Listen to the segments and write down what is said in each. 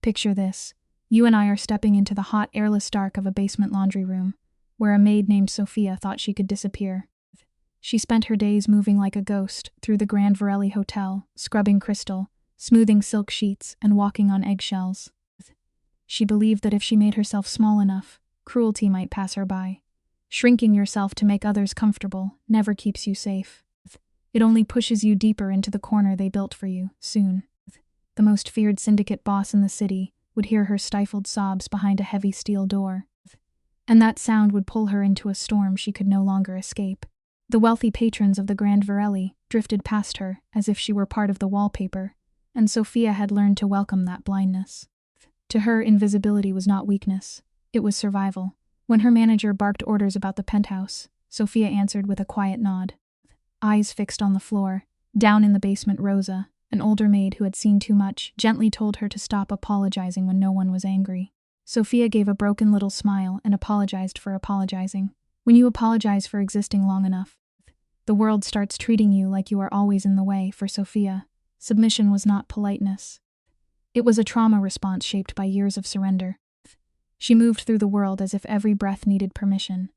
Picture this. You and I are stepping into the hot, airless dark of a basement laundry room, where a maid named Sophia thought she could disappear. She spent her days moving like a ghost through the Grand Varelli Hotel, scrubbing crystal, smoothing silk sheets, and walking on eggshells. She believed that if she made herself small enough, cruelty might pass her by. Shrinking yourself to make others comfortable never keeps you safe. It only pushes you deeper into the corner they built for you, soon. The most feared syndicate boss in the city would hear her stifled sobs behind a heavy steel door, and that sound would pull her into a storm she could no longer escape. The wealthy patrons of the Grand Varelli drifted past her as if she were part of the wallpaper, and Sophia had learned to welcome that blindness. To her, invisibility was not weakness, it was survival. When her manager barked orders about the penthouse, Sophia answered with a quiet nod. Eyes fixed on the floor, down in the basement, Rosa, an older maid who had seen too much, gently told her to stop apologizing when no one was angry. Sophia gave a broken little smile and apologized for apologizing. When you apologize for existing long enough, the world starts treating you like you are always in the way. For Sophia, submission was not politeness. It was a trauma response shaped by years of surrender. She moved through the world as if every breath needed permission.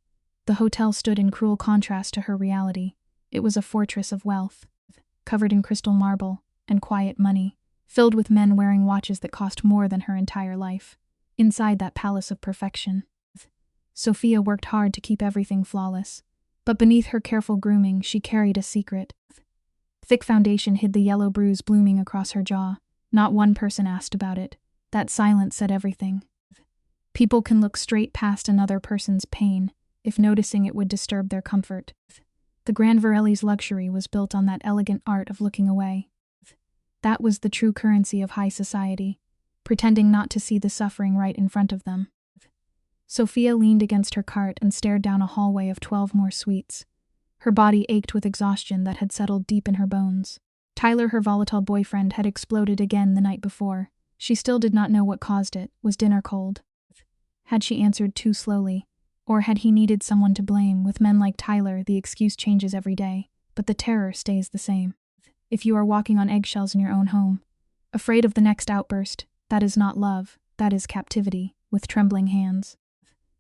The hotel stood in cruel contrast to her reality. It was a fortress of wealth, covered in crystal marble and quiet money, filled with men wearing watches that cost more than her entire life. Inside that palace of perfection, Sophia worked hard to keep everything flawless. But beneath her careful grooming, she carried a secret. Thick foundation hid the yellow bruise blooming across her jaw. Not one person asked about it. That silence said everything. People can look straight past another person's pain if noticing it would disturb their comfort. The Grand Varelli's luxury was built on that elegant art of looking away. That was the true currency of high society, pretending not to see the suffering right in front of them. Sophia leaned against her cart and stared down a hallway of 12 more suites. Her body ached with exhaustion that had settled deep in her bones. Tyler, her volatile boyfriend, had exploded again the night before. She still did not know what caused it. Was dinner cold? Had she answered too slowly? Or had he needed someone to blame? With men like Tyler, the excuse changes every day, but the terror stays the same. If you are walking on eggshells in your own home, afraid of the next outburst, that is not love, that is captivity. With trembling hands,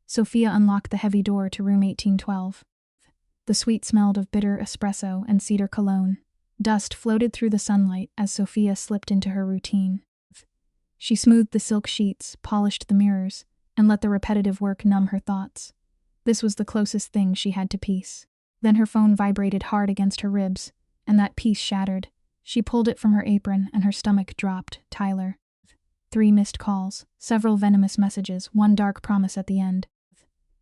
Sophia unlocked the heavy door to room 1812. The suite smelled of bitter espresso and cedar cologne. Dust floated through the sunlight as Sophia slipped into her routine. She smoothed the silk sheets, polished the mirrors, and let the repetitive work numb her thoughts. This was the closest thing she had to peace. Then her phone vibrated hard against her ribs, and that peace shattered. She pulled it from her apron and her stomach dropped. Tyler. 3 missed calls, several venomous messages, one dark promise at the end.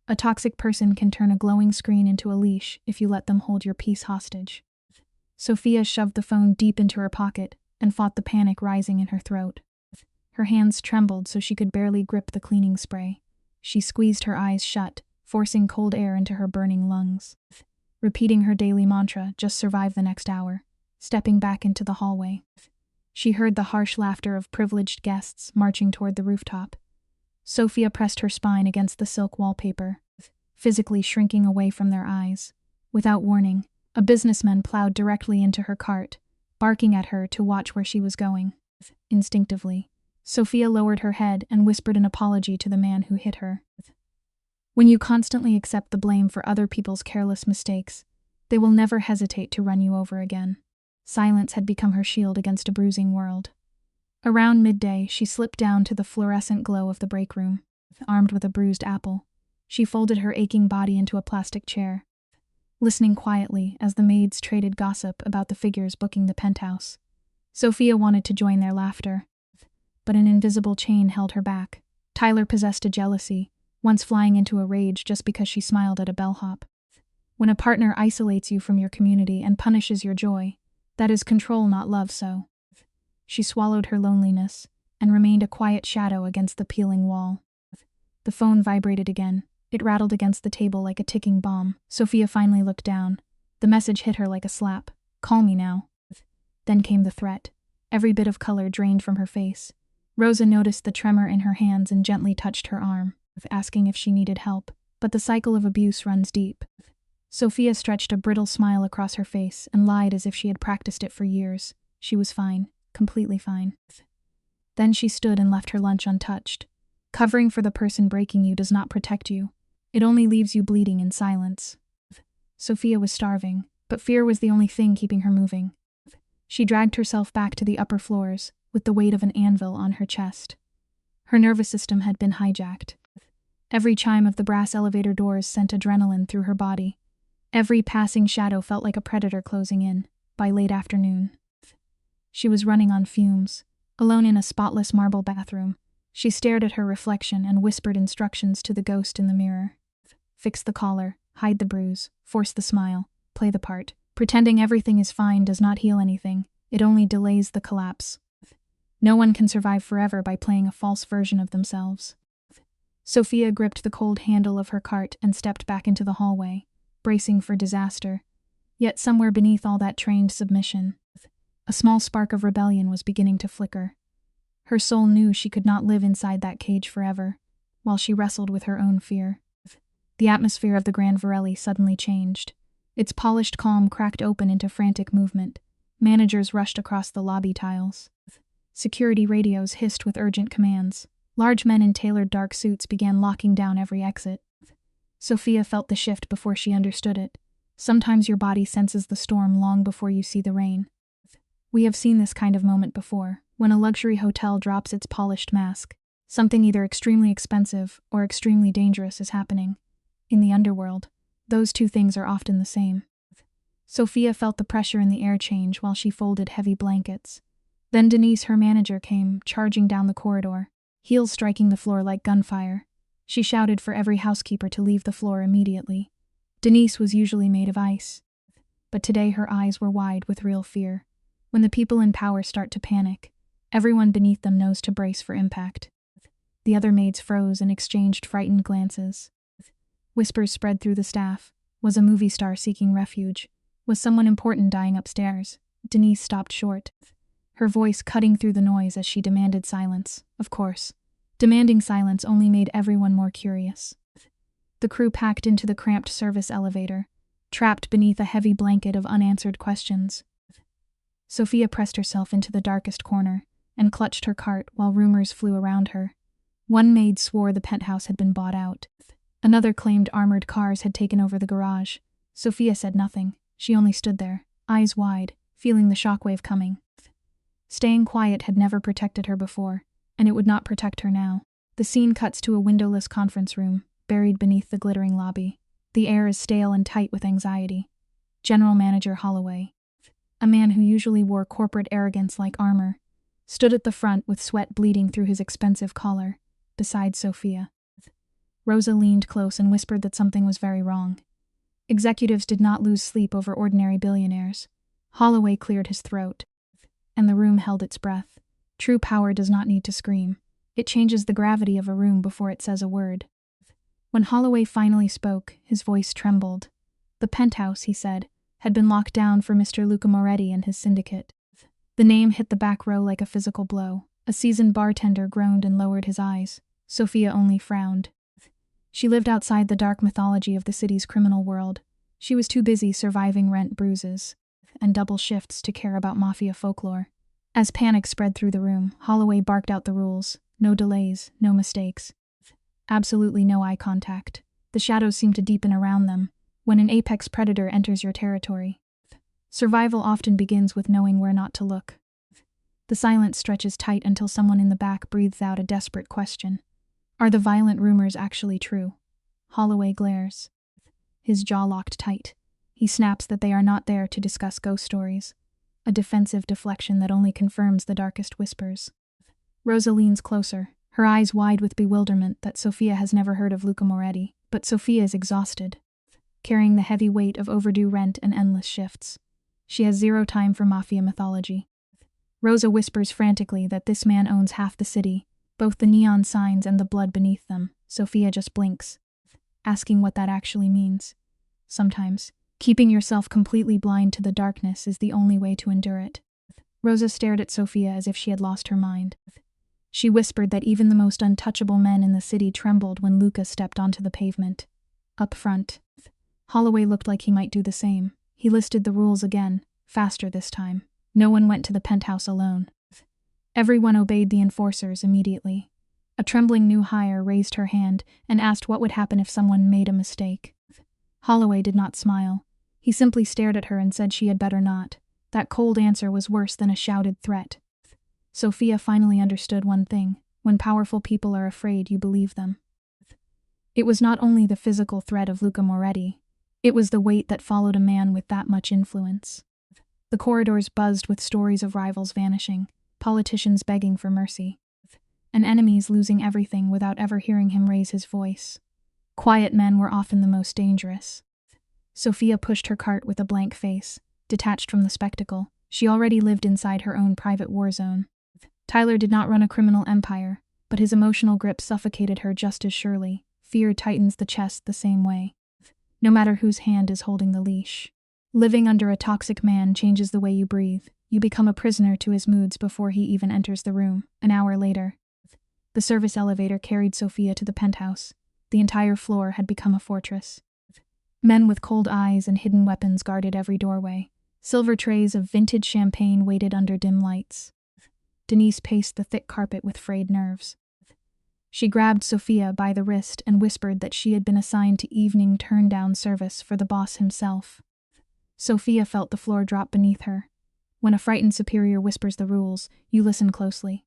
A toxic person can turn a glowing screen into a leash if you let them hold your peace hostage. Sophia shoved the phone deep into her pocket and fought the panic rising in her throat. Her hands trembled so she could barely grip the cleaning spray. She squeezed her eyes shut, forcing cold air into her burning lungs. Repeating her daily mantra, just survive the next hour. Stepping back into the hallway, she heard the harsh laughter of privileged guests marching toward the rooftop. Sophia pressed her spine against the silk wallpaper, physically shrinking away from their eyes. Without warning, a businessman plowed directly into her cart, barking at her to watch where she was going. Instinctively, Sophia lowered her head and whispered an apology to the man who hit her. When you constantly accept the blame for other people's careless mistakes, they will never hesitate to run you over again. Silence had become her shield against a bruising world. Around midday, she slipped down to the fluorescent glow of the break room. Armed with a bruised apple, she folded her aching body into a plastic chair, listening quietly as the maids traded gossip about the figures booking the penthouse. Sophia wanted to join their laughter, but an invisible chain held her back. Tyler possessed a jealousy, once flying into a rage just because she smiled at a bellhop. When a partner isolates you from your community and punishes your joy, that is control, not love. So she swallowed her loneliness and remained a quiet shadow against the peeling wall. The phone vibrated again. It rattled against the table like a ticking bomb. Sophia finally looked down. The message hit her like a slap. Call me now. Then came the threat. Every bit of color drained from her face. Rosa noticed the tremor in her hands and gently touched her arm, asking if she needed help. But the cycle of abuse runs deep. Sophia stretched a brittle smile across her face and lied as if she had practiced it for years. She was fine, completely fine. Then she stood and left her lunch untouched. Covering for the person breaking you does not protect you. It only leaves you bleeding in silence. Sophia was starving, but fear was the only thing keeping her moving. She dragged herself back to the upper floors, with the weight of an anvil on her chest. Her nervous system had been hijacked. Every chime of the brass elevator doors sent adrenaline through her body. Every passing shadow felt like a predator closing in. By late afternoon, she was running on fumes. Alone in a spotless marble bathroom, she stared at her reflection and whispered instructions to the ghost in the mirror. Fix the collar, hide the bruise, force the smile, play the part. Pretending everything is fine does not heal anything, it only delays the collapse. No one can survive forever by playing a false version of themselves. Sophia gripped the cold handle of her cart and stepped back into the hallway, bracing for disaster. Yet somewhere beneath all that trained submission, a small spark of rebellion was beginning to flicker. Her soul knew she could not live inside that cage forever, while she wrestled with her own fear. The atmosphere of the Grand Varelli suddenly changed. Its polished calm cracked open into frantic movement. Managers rushed across the lobby tiles. Security radios hissed with urgent commands. Large men in tailored dark suits began locking down every exit. Sophia felt the shift before she understood it. Sometimes your body senses the storm long before you see the rain. We have seen this kind of moment before, when a luxury hotel drops its polished mask. Something either extremely expensive or extremely dangerous is happening. In the underworld, those two things are often the same. Sophia felt the pressure in the air change while she folded heavy blankets. Then Denise, her manager, came charging down the corridor, heels striking the floor like gunfire. She shouted for every housekeeper to leave the floor immediately. Denise was usually made of ice, but today her eyes were wide with real fear. When the people in power start to panic, everyone beneath them knows to brace for impact. The other maids froze and exchanged frightened glances. Whispers spread through the staff. Was a movie star seeking refuge? Was someone important dying upstairs? Denise stopped short, her voice cutting through the noise as she demanded silence. Of course, demanding silence only made everyone more curious. The crew packed into the cramped service elevator, trapped beneath a heavy blanket of unanswered questions. Sophia pressed herself into the darkest corner and clutched her cart while rumors flew around her. One maid swore the penthouse had been bought out. Another claimed armored cars had taken over the garage. Sophia said nothing. She only stood there, eyes wide, feeling the shockwave coming. Staying quiet had never protected her before, and it would not protect her now. The scene cuts to a windowless conference room, buried beneath the glittering lobby. The air is stale and tight with anxiety. General Manager Holloway, a man who usually wore corporate arrogance like armor, stood at the front with sweat bleeding through his expensive collar, beside Sophia. Rosa leaned close and whispered that something was very wrong. Executives did not lose sleep over ordinary billionaires. Holloway cleared his throat, and the room held its breath. True power does not need to scream. It changes the gravity of a room before it says a word. When Holloway finally spoke, his voice trembled. The penthouse, he said, had been locked down for Mr. Luca Moretti and his syndicate. The name hit the back row like a physical blow. A seasoned bartender groaned and lowered his eyes. Sophia only frowned. She lived outside the dark mythology of the city's criminal world. She was too busy surviving rent bruises and double shifts to care about Mafia folklore. As panic spread through the room, Holloway barked out the rules. No delays, no mistakes. Absolutely no eye contact. The shadows seemed to deepen around them. When an apex predator enters your territory, survival often begins with knowing where not to look. The silence stretches tight until someone in the back breathes out a desperate question. Are the violent rumors actually true? Holloway glares, his jaw locked tight. He snaps that they are not there to discuss ghost stories, a defensive deflection that only confirms the darkest whispers. Rosa leans closer, her eyes wide with bewilderment that Sophia has never heard of Luca Moretti, but Sophia is exhausted, carrying the heavy weight of overdue rent and endless shifts. She has zero time for Mafia mythology. Rosa whispers frantically that this man owns half the city, both the neon signs and the blood beneath them. Sophia just blinks, asking what that actually means. Sometimes, keeping yourself completely blind to the darkness is the only way to endure it. Rosa stared at Sophia as if she had lost her mind. She whispered that even the most untouchable men in the city trembled when Luca stepped onto the pavement. Up front, Holloway looked like he might do the same. He listed the rules again, faster this time. No one went to the penthouse alone. Everyone obeyed the enforcers immediately. A trembling new hire raised her hand and asked what would happen if someone made a mistake. Holloway did not smile. He simply stared at her and said she had better not. That cold answer was worse than a shouted threat. Sophia finally understood one thing: when powerful people are afraid, you believe them. It was not only the physical threat of Luca Moretti, it was the weight that followed a man with that much influence. The corridors buzzed with stories of rivals vanishing, politicians begging for mercy, and enemies losing everything without ever hearing him raise his voice. Quiet men were often the most dangerous. Sophia pushed her cart with a blank face, detached from the spectacle. She already lived inside her own private war zone. Tyler did not run a criminal empire, but his emotional grip suffocated her just as surely. Fear tightens the chest the same way, no matter whose hand is holding the leash. Living under a toxic man changes the way you breathe. You become a prisoner to his moods before he even enters the room. An hour later, the service elevator carried Sophia to the penthouse. The entire floor had become a fortress. Men with cold eyes and hidden weapons guarded every doorway. Silver trays of vintage champagne waited under dim lights. Denise paced the thick carpet with frayed nerves. She grabbed Sophia by the wrist and whispered that she had been assigned to evening turn-down service for the boss himself. Sophia felt the floor drop beneath her. When a frightened superior whispers the rules, you listen closely.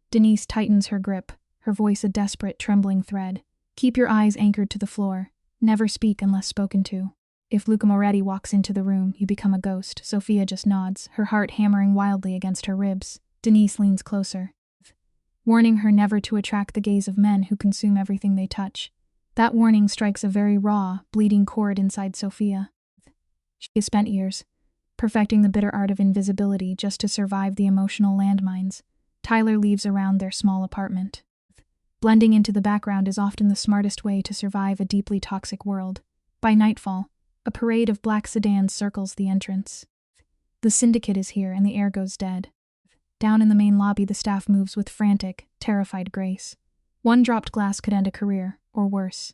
Denise tightens her grip, her voice a desperate, trembling thread. Keep your eyes anchored to the floor. Never speak unless spoken to. If Luca Moretti walks into the room, you become a ghost. Sophia just nods, her heart hammering wildly against her ribs. Denise leans closer, warning her never to attract the gaze of men who consume everything they touch. That warning strikes a very raw, bleeding chord inside Sophia. She has spent years perfecting the bitter art of invisibility just to survive the emotional landmines Tyler leaves around their small apartment. Blending into the background is often the smartest way to survive a deeply toxic world. By nightfall, a parade of black sedans circles the entrance. The syndicate is here and the air goes dead. Down in the main lobby, the staff moves with frantic, terrified grace. One dropped glass could end a career, or worse.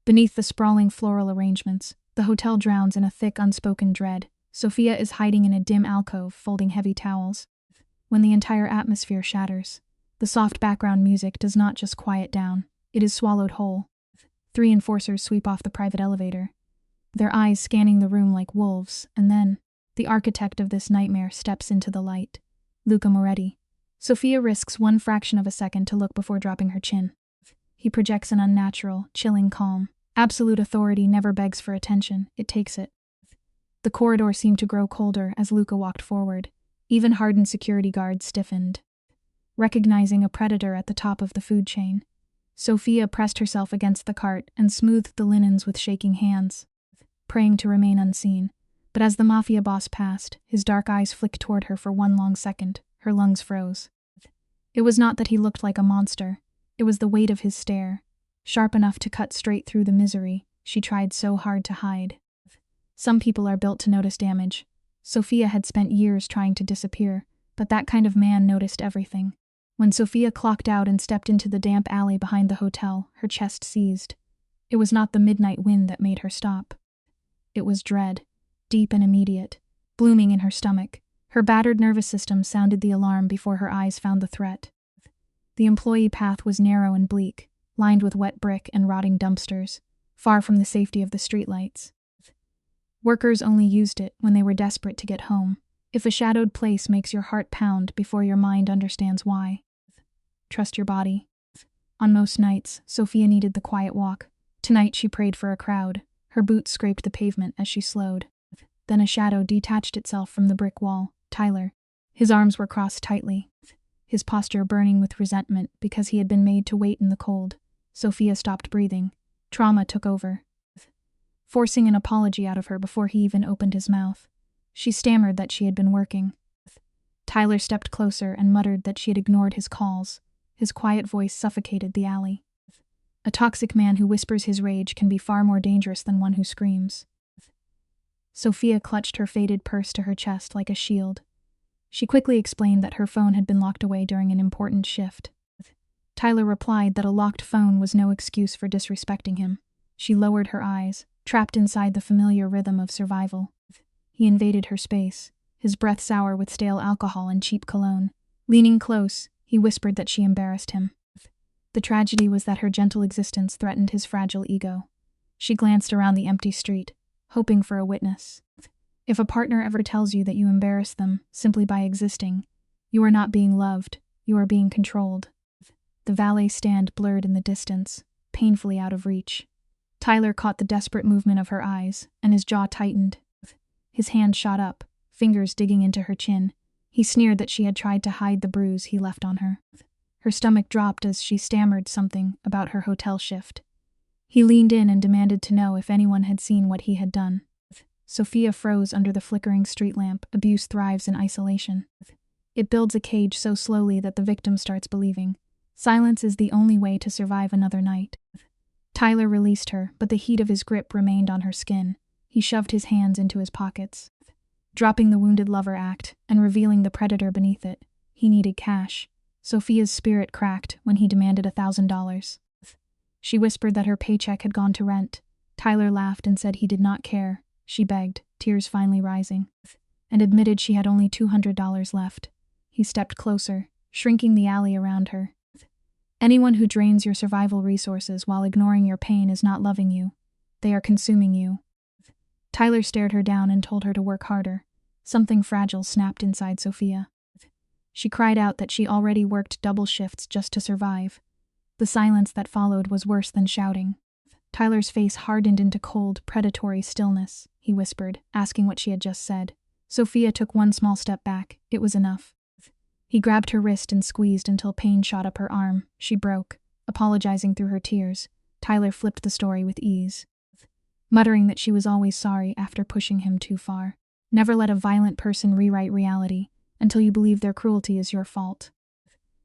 Beneath the sprawling floral arrangements, the hotel drowns in a thick, unspoken dread. Sophia is hiding in a dim alcove, folding heavy towels. When the entire atmosphere shatters, the soft background music does not just quiet down, it is swallowed whole. 3 enforcers sweep off the private elevator, their eyes scanning the room like wolves, and then, the architect of this nightmare steps into the light. Luca Moretti. Sophia risks one fraction of a second to look before dropping her chin. He projects an unnatural, chilling calm. Absolute authority never begs for attention, it takes it. The corridor seemed to grow colder as Luca walked forward. Even hardened security guards stiffened. Recognizing a predator at the top of the food chain, Sophia pressed herself against the cart and smoothed the linens with shaking hands, praying to remain unseen. But as the Mafia boss passed, his dark eyes flicked toward her for one long second. Her lungs froze. It was not that he looked like a monster. It was the weight of his stare, sharp enough to cut straight through the misery she tried so hard to hide. Some people are built to notice damage. Sophia had spent years trying to disappear, but that kind of man noticed everything. When Sophia clocked out and stepped into the damp alley behind the hotel, her chest seized. It was not the midnight wind that made her stop. It was dread, deep and immediate, blooming in her stomach. Her battered nervous system sounded the alarm before her eyes found the threat. The employee path was narrow and bleak, lined with wet brick and rotting dumpsters, far from the safety of the streetlights. Workers only used it when they were desperate to get home. If a shadowed place makes your heart pound before your mind understands why, trust your body. On most nights, Sophia needed the quiet walk. Tonight she prayed for a crowd. Her boots scraped the pavement as she slowed. Then a shadow detached itself from the brick wall. Tyler. His arms were crossed tightly, his posture burning with resentment because he had been made to wait in the cold. Sophia stopped breathing. Trauma took over, forcing an apology out of her before he even opened his mouth. She stammered that she had been working. Tyler stepped closer and muttered that she had ignored his calls. His quiet voice suffocated the alley. A toxic man who whispers his rage can be far more dangerous than one who screams. Sophia clutched her faded purse to her chest like a shield. She quickly explained that her phone had been locked away during an important shift. Tyler replied that a locked phone was no excuse for disrespecting him. She lowered her eyes, trapped inside the familiar rhythm of survival. He invaded her space, his breath sour with stale alcohol and cheap cologne. Leaning close, he whispered that she embarrassed him. The tragedy was that her gentle existence threatened his fragile ego. She glanced around the empty street, hoping for a witness. If a partner ever tells you that you embarrass them simply by existing, you are not being loved, you are being controlled. The valet stand blurred in the distance, painfully out of reach. Tyler caught the desperate movement of her eyes, and his jaw tightened. His hand shot up, fingers digging into her chin. He sneered that she had tried to hide the bruise he left on her. Her stomach dropped as she stammered something about her hotel shift. He leaned in and demanded to know if anyone had seen what he had done. Sophia froze under the flickering street lamp. Abuse thrives in isolation. It builds a cage so slowly that the victim starts believing silence is the only way to survive another night. Tyler released her, but the heat of his grip remained on her skin. He shoved his hands into his pockets, dropping the wounded lover act and revealing the predator beneath it. He needed cash. Sophia's spirit cracked when he demanded $1,000. She whispered that her paycheck had gone to rent. Tyler laughed and said he did not care. She begged, tears finally rising, and admitted she had only $200 left. He stepped closer, shrinking the alley around her. Anyone who drains your survival resources while ignoring your pain is not loving you. They are consuming you. Tyler stared her down and told her to work harder. Something fragile snapped inside Sophia. She cried out that she already worked double shifts just to survive. The silence that followed was worse than shouting. Tyler's face hardened into cold, predatory stillness. He whispered, asking what she had just said. Sophia took one small step back. It was enough. He grabbed her wrist and squeezed until pain shot up her arm. She broke, apologizing through her tears. Tyler flipped the story with ease, muttering that she was always sorry after pushing him too far. Never let a violent person rewrite reality until you believe their cruelty is your fault.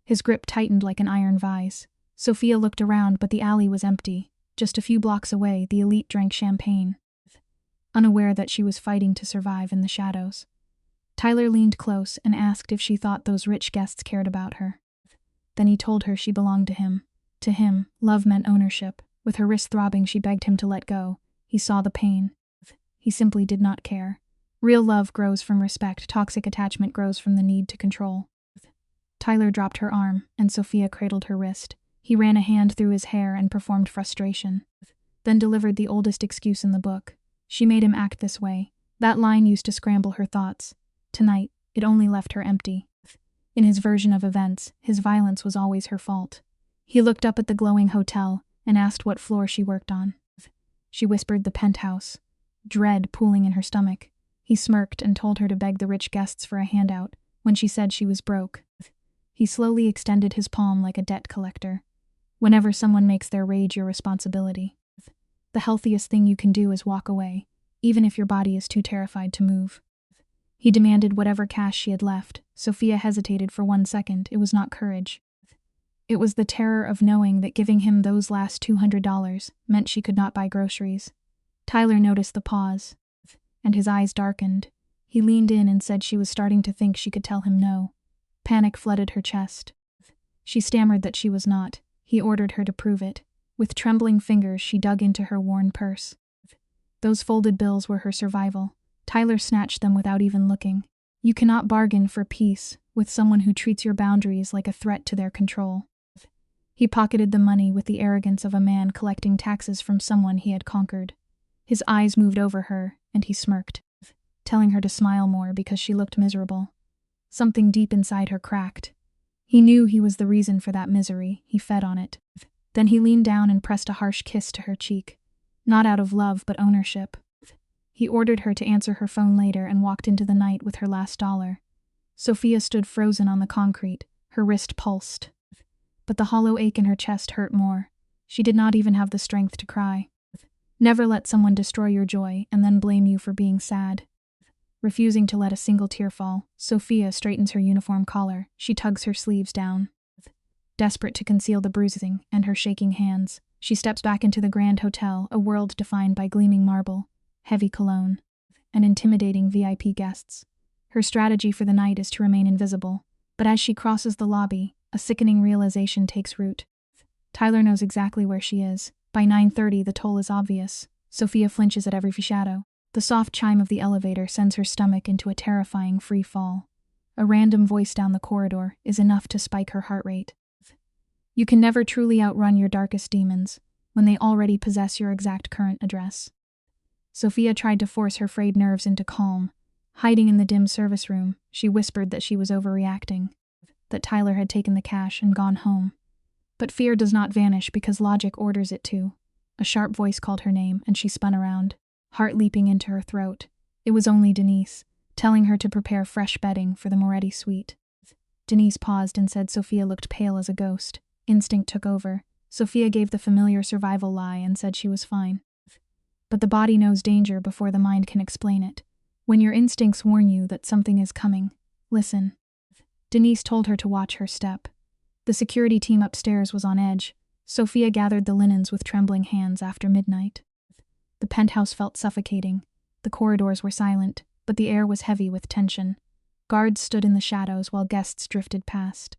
His grip tightened like an iron vise. Sophia looked around, but the alley was empty. Just a few blocks away, the elite drank champagne, unaware that she was fighting to survive in the shadows. Tyler leaned close and asked if she thought those rich guests cared about her. Then he told her she belonged to him. To him, love meant ownership. With her wrist throbbing, she begged him to let go. He saw the pain. He simply did not care. Real love grows from respect. Toxic attachment grows from the need to control. Tyler dropped her arm, and Sophia cradled her wrist. He ran a hand through his hair and performed frustration, then delivered the oldest excuse in the book. She made him act this way. That line used to scramble her thoughts. Tonight, it only left her empty. In his version of events, his violence was always her fault. He looked up at the glowing hotel and asked what floor she worked on. She whispered the penthouse, dread pooling in her stomach. He smirked and told her to beg the rich guests for a handout when she said she was broke. He slowly extended his palm like a debt collector. Whenever someone makes their rage your responsibility, the healthiest thing you can do is walk away, even if your body is too terrified to move. He demanded whatever cash she had left. Sophia hesitated for 1 second. It was not courage. It was the terror of knowing that giving him those last $200 meant she could not buy groceries. Tyler noticed the pause, and his eyes darkened. He leaned in and said she was starting to think she could tell him no. Panic flooded her chest. She stammered that she was not. He ordered her to prove it. With trembling fingers, she dug into her worn purse. Those folded bills were her survival. Tyler snatched them without even looking. You cannot bargain for peace with someone who treats your boundaries like a threat to their control. He pocketed the money with the arrogance of a man collecting taxes from someone he had conquered. His eyes moved over her, and he smirked, telling her to smile more because she looked miserable. Something deep inside her cracked. He knew he was the reason for that misery. He fed on it. Then he leaned down and pressed a harsh kiss to her cheek. Not out of love, but ownership. He ordered her to answer her phone later and walked into the night with her last dollar. Sophia stood frozen on the concrete. Her wrist pulsed, but the hollow ache in her chest hurt more. She did not even have the strength to cry. Never let someone destroy your joy and then blame you for being sad. Refusing to let a single tear fall, Sophia straightens her uniform collar. She tugs her sleeves down. Desperate to conceal the bruising and her shaking hands, she steps back into the Grand Hotel, a world defined by gleaming marble, heavy cologne, and intimidating VIP guests. Her strategy for the night is to remain invisible, but as she crosses the lobby, a sickening realization takes root. Tyler knows exactly where she is. By 9:30, the toll is obvious. Sophia flinches at every shadow. The soft chime of the elevator sends her stomach into a terrifying free fall. A random voice down the corridor is enough to spike her heart rate. You can never truly outrun your darkest demons when they already possess your exact current address. Sophia tried to force her frayed nerves into calm. Hiding in the dim service room, she whispered that she was overreacting, that Tyler had taken the cash and gone home. But fear does not vanish because logic orders it to. A sharp voice called her name, and she spun around, heart leaping into her throat. It was only Denise, telling her to prepare fresh bedding for the Moretti suite. Denise paused and said Sophia looked pale as a ghost. Instinct took over. Sophia gave the familiar survival lie and said she was fine. But the body knows danger before the mind can explain it. When your instincts warn you that something is coming, listen. Denise told her to watch her step. The security team upstairs was on edge. Sophia gathered the linens with trembling hands after midnight. The penthouse felt suffocating. The corridors were silent, but the air was heavy with tension. Guards stood in the shadows while guests drifted past.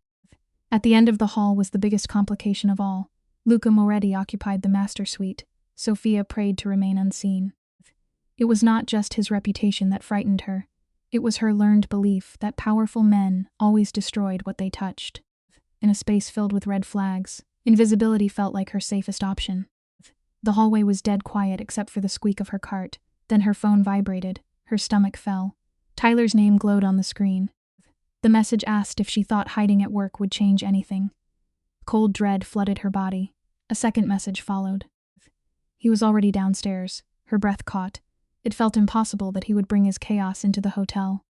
At the end of the hall was the biggest complication of all. Luca Moretti occupied the master suite. Sophia prayed to remain unseen. It was not just his reputation that frightened her. It was her learned belief that powerful men always destroyed what they touched. In a space filled with red flags, invisibility felt like her safest option. The hallway was dead quiet except for the squeak of her cart. Then her phone vibrated. Her stomach fell. Tyler's name glowed on the screen. The message asked if she thought hiding at work would change anything. Cold dread flooded her body. A second message followed. He was already downstairs. Her breath caught. It felt impossible that he would bring his chaos into the hotel.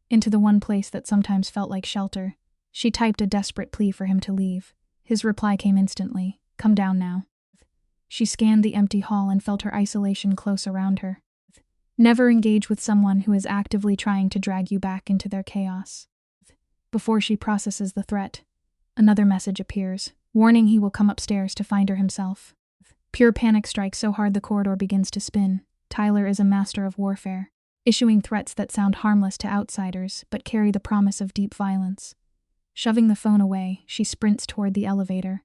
Into the one place that sometimes felt like shelter. She typed a desperate plea for him to leave. His reply came instantly. Come down now. She scanned the empty hall and felt her isolation close around her. Never engage with someone who is actively trying to drag you back into their chaos. Before she processes the threat, another message appears, warning he will come upstairs to find her himself. Pure panic strikes so hard the corridor begins to spin. Tyler is a master of warfare, issuing threats that sound harmless to outsiders but carry the promise of deep violence. Shoving the phone away, she sprints toward the elevator.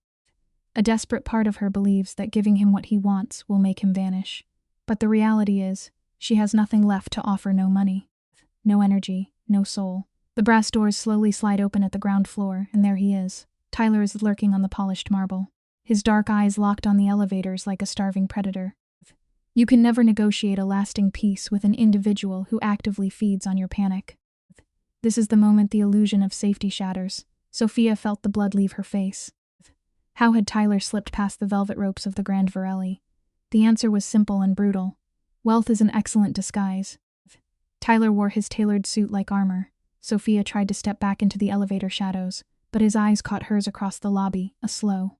A desperate part of her believes that giving him what he wants will make him vanish. But the reality is, she has nothing left to offer. No money, no energy, no soul. The brass doors slowly slide open at the ground floor, and there he is. Tyler is lurking on the polished marble, his dark eyes locked on the elevators like a starving predator. You can never negotiate a lasting peace with an individual who actively feeds on your panic. This is the moment the illusion of safety shatters. Sophia felt the blood leave her face. How had Tyler slipped past the velvet ropes of the Grand Varelli? The answer was simple and brutal. Wealth is an excellent disguise. Tyler wore his tailored suit like armor. Sophia tried to step back into the elevator shadows, but his eyes caught hers across the lobby, a slow,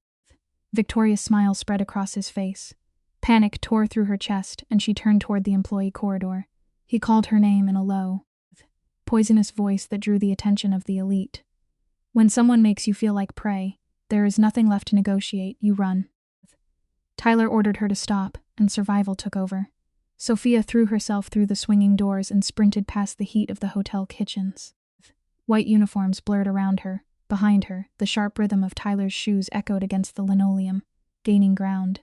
victorious smile spread across his face. Panic tore through her chest, and she turned toward the employee corridor. He called her name in a low, poisonous voice that drew the attention of the elite. When someone makes you feel like prey, there is nothing left to negotiate, you run. Tyler ordered her to stop, and survival took over. Sophia threw herself through the swinging doors and sprinted past the heat of the hotel kitchens. White uniforms blurred around her. Behind her, the sharp rhythm of Tyler's shoes echoed against the linoleum, gaining ground.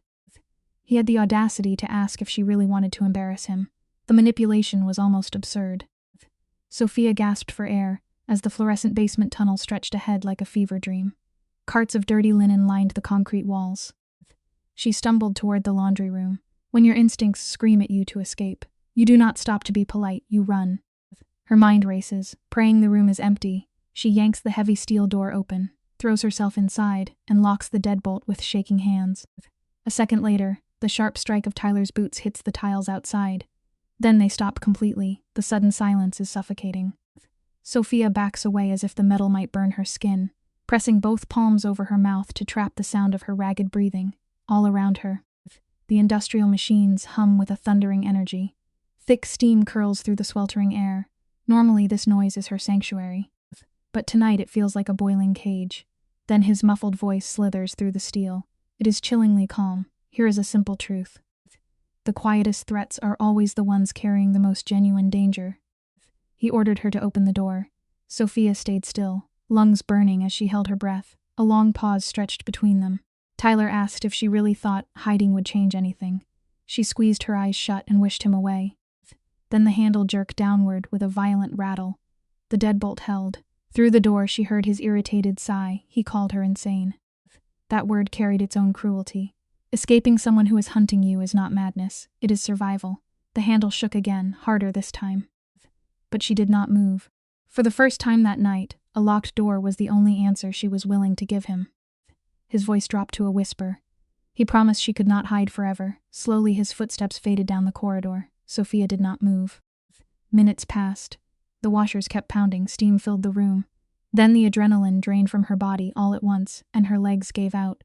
He had the audacity to ask if she really wanted to embarrass him. The manipulation was almost absurd. Sophia gasped for air as the fluorescent basement tunnel stretched ahead like a fever dream. Carts of dirty linen lined the concrete walls. She stumbled toward the laundry room. When your instincts scream at you to escape, you do not stop to be polite, you run. Her mind races, praying the room is empty. She yanks the heavy steel door open, throws herself inside, and locks the deadbolt with shaking hands. A second later, the sharp strike of Tyler's boots hits the tiles outside. Then they stop completely. The sudden silence is suffocating. Sophia backs away as if the metal might burn her skin, pressing both palms over her mouth to trap the sound of her ragged breathing. All around her, the industrial machines hum with a thundering energy. Thick steam curls through the sweltering air. Normally this noise is her sanctuary, but tonight it feels like a boiling cage. Then his muffled voice slithers through the steel. It is chillingly calm. Here is a simple truth. The quietest threats are always the ones carrying the most genuine danger. He ordered her to open the door. Sophia stayed still, lungs burning as she held her breath. A long pause stretched between them. Tyler asked if she really thought hiding would change anything. She squeezed her eyes shut and wished him away. Then the handle jerked downward with a violent rattle. The deadbolt held. Through the door she heard his irritated sigh. He called her insane. That word carried its own cruelty. Escaping someone who is hunting you is not madness, it is survival. The handle shook again, harder this time. But she did not move. For the first time that night, a locked door was the only answer she was willing to give him. His voice dropped to a whisper. He promised she could not hide forever. Slowly his footsteps faded down the corridor. Sophia did not move. Minutes passed. The washers kept pounding, steam filled the room. Then the adrenaline drained from her body all at once, and her legs gave out.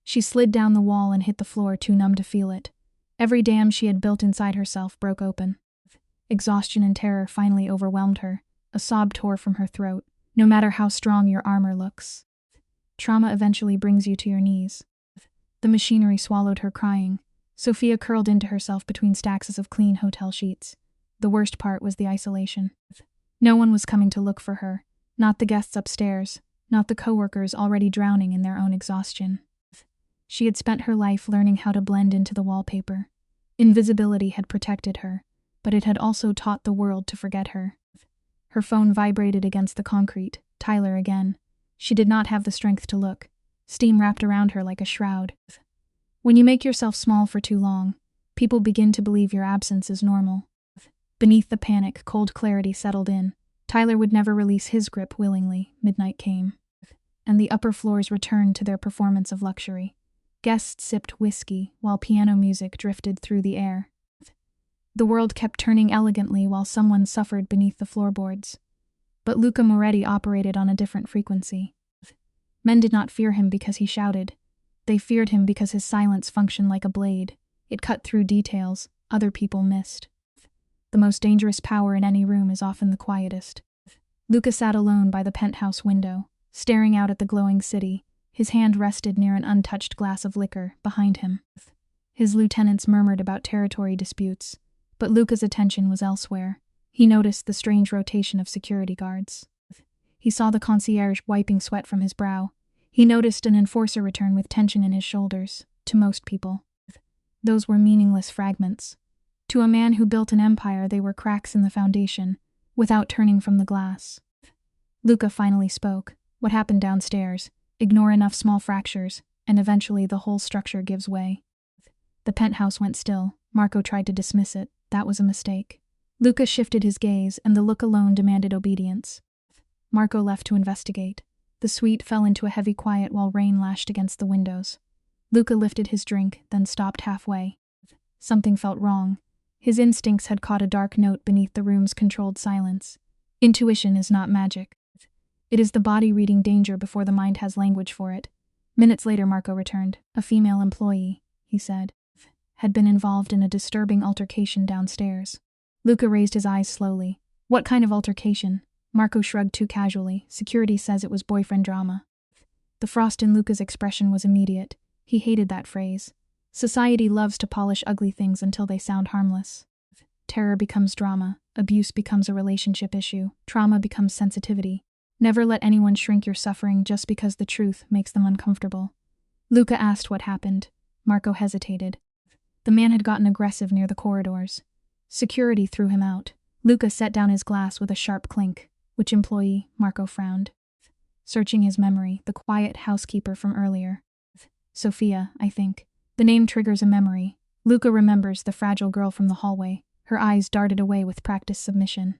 She slid down the wall and hit the floor, too numb to feel it. Every dam she had built inside herself broke open. Exhaustion and terror finally overwhelmed her. A sob tore from her throat. No matter how strong your armor looks, trauma eventually brings you to your knees. The machinery swallowed her, crying. Sophia curled into herself between stacks of clean hotel sheets. The worst part was the isolation. No one was coming to look for her. Not the guests upstairs, not the coworkers already drowning in their own exhaustion. She had spent her life learning how to blend into the wallpaper. Invisibility had protected her, but it had also taught the world to forget her. Her phone vibrated against the concrete. Tyler again. She did not have the strength to look. Steam wrapped around her like a shroud. When you make yourself small for too long, people begin to believe your absence is normal. Beneath the panic, cold clarity settled in. Tyler would never release his grip willingly. Midnight came, and the upper floors returned to their performance of luxury. Guests sipped whiskey, while piano music drifted through the air. The world kept turning elegantly while someone suffered beneath the floorboards. But Luca Moretti operated on a different frequency. Men did not fear him because he shouted. They feared him because his silence functioned like a blade. It cut through details other people missed. The most dangerous power in any room is often the quietest. Luca sat alone by the penthouse window, staring out at the glowing city. His hand rested near an untouched glass of liquor behind him. His lieutenants murmured about territory disputes, but Luca's attention was elsewhere. He noticed the strange rotation of security guards. He saw the concierge wiping sweat from his brow. He noticed an enforcer return with tension in his shoulders. To most people, those were meaningless fragments. To a man who built an empire, they were cracks in the foundation, without turning from the glass. Luca finally spoke. What happened downstairs? Ignore enough small fractures, and eventually the whole structure gives way. The penthouse went still. Marco tried to dismiss it. That was a mistake. Luca shifted his gaze, and the look alone demanded obedience. Marco left to investigate. The suite fell into a heavy quiet while rain lashed against the windows. Luca lifted his drink, then stopped halfway. Something felt wrong. His instincts had caught a dark note beneath the room's controlled silence. Intuition is not magic. It is the body reading danger before the mind has language for it. Minutes later, Marco returned. A female employee, he said, had been involved in a disturbing altercation downstairs. Luca raised his eyes slowly. What kind of altercation? Marco shrugged too casually. Security says it was boyfriend drama. The frost in Luca's expression was immediate. He hated that phrase. Society loves to polish ugly things until they sound harmless. Terror becomes drama. Abuse becomes a relationship issue. Trauma becomes sensitivity. Never let anyone shrink your suffering just because the truth makes them uncomfortable. Luca asked what happened. Marco hesitated. The man had gotten aggressive near the corridors. Security threw him out. Luca set down his glass with a sharp clink. Which employee? Marco frowned. Searching his memory, the quiet housekeeper from earlier. Sophia, I think. The name triggers a memory. Luca remembers the fragile girl from the hallway. Her eyes darted away with practiced submission.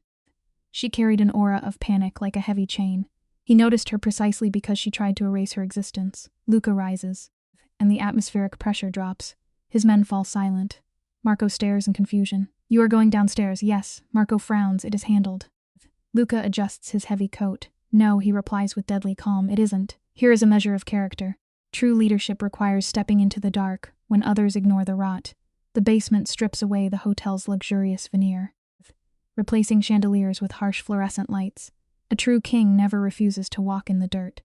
She carried an aura of panic like a heavy chain. He noticed her precisely because she tried to erase her existence. Luca rises, and the atmospheric pressure drops. His men fall silent. Marco stares in confusion. You are going downstairs, yes. Marco frowns. It is handled. Luca adjusts his heavy coat. No, he replies with deadly calm. It isn't. Here is a measure of character. True leadership requires stepping into the dark when others ignore the rot. The basement strips away the hotel's luxurious veneer, replacing chandeliers with harsh fluorescent lights. A true king never refuses to walk in the dirt.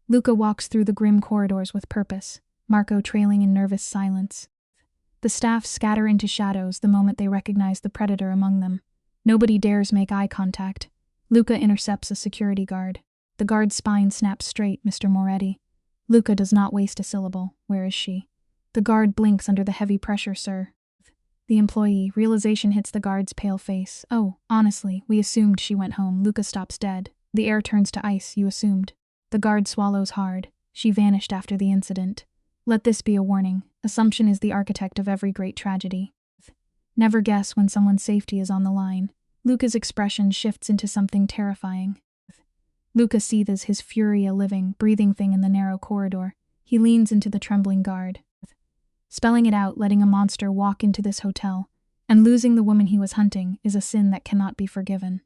Luca walks through the grim corridors with purpose, Marco trailing in nervous silence. The staff scatter into shadows the moment they recognize the predator among them. Nobody dares make eye contact. Luca intercepts a security guard. The guard's spine snaps straight. Mr. Moretti. Luca does not waste a syllable. Where is she? The guard blinks under the heavy pressure, sir. The employee, realization hits the guard's pale face. Oh, honestly, we assumed she went home. Luca stops dead. The air turns to ice, you assumed. The guard swallows hard. She vanished after the incident. Let this be a warning. Assumption is the architect of every great tragedy. Never guess when someone's safety is on the line. Luca's expression shifts into something terrifying. Luca seethes, his fury a living, breathing thing in the narrow corridor. He leans into the trembling guard, spelling it out, letting a monster walk into this hotel, and losing the woman he was hunting is a sin that cannot be forgiven.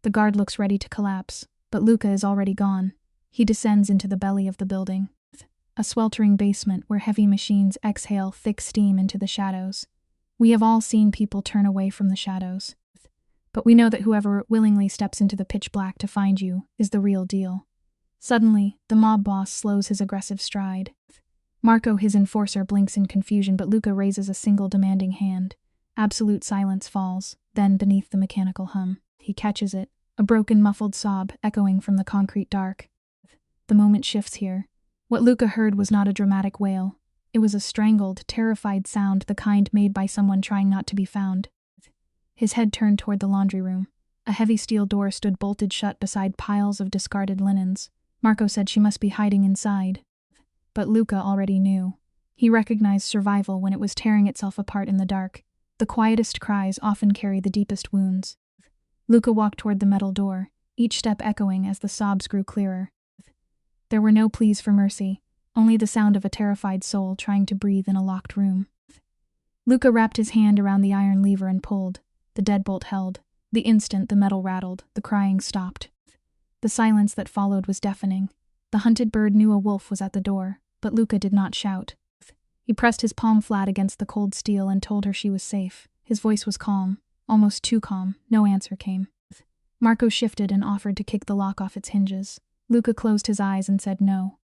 The guard looks ready to collapse, but Luca is already gone. He descends into the belly of the building, a sweltering basement where heavy machines exhale thick steam into the shadows. We have all seen people turn away from the shadows, but we know that whoever willingly steps into the pitch black to find you is the real deal. Suddenly, the mob boss slows his aggressive stride. Marco, his enforcer, blinks in confusion, but Luca raises a single demanding hand. Absolute silence falls, then beneath the mechanical hum, he catches it, a broken muffled sob echoing from the concrete dark. The moment shifts here. What Luca heard was not a dramatic wail. It was a strangled, terrified sound, the kind made by someone trying not to be found. His head turned toward the laundry room. A heavy steel door stood bolted shut beside piles of discarded linens. Marco said she must be hiding inside. But Luca already knew. He recognized survival when it was tearing itself apart in the dark. The quietest cries often carry the deepest wounds. Luca walked toward the metal door, each step echoing as the sobs grew clearer. There were no pleas for mercy, only the sound of a terrified soul trying to breathe in a locked room. Luca wrapped his hand around the iron lever and pulled. The deadbolt held. The instant the metal rattled, the crying stopped. The silence that followed was deafening. The hunted bird knew a wolf was at the door, but Luca did not shout. He pressed his palm flat against the cold steel and told her she was safe. His voice was calm, almost too calm. No answer came. Marco shifted and offered to kick the lock off its hinges. Luca closed his eyes and said no.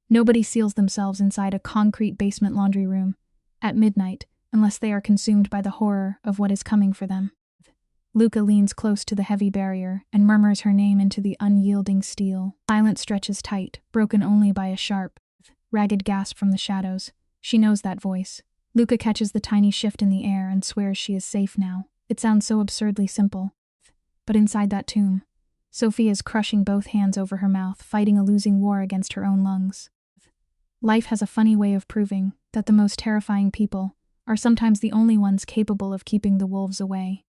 Nobody seals themselves inside a concrete basement laundry room at midnight unless they are consumed by the horror of what is coming for them. Luca leans close to the heavy barrier and murmurs her name into the unyielding steel. Silence stretches tight, broken only by a sharp, ragged gasp from the shadows. She knows that voice. Luca catches the tiny shift in the air and swears she is safe now. It sounds so absurdly simple. But inside that tomb, Sophia is crushing both hands over her mouth, fighting a losing war against her own lungs. Life has a funny way of proving that the most terrifying people are sometimes the only ones capable of keeping the wolves away.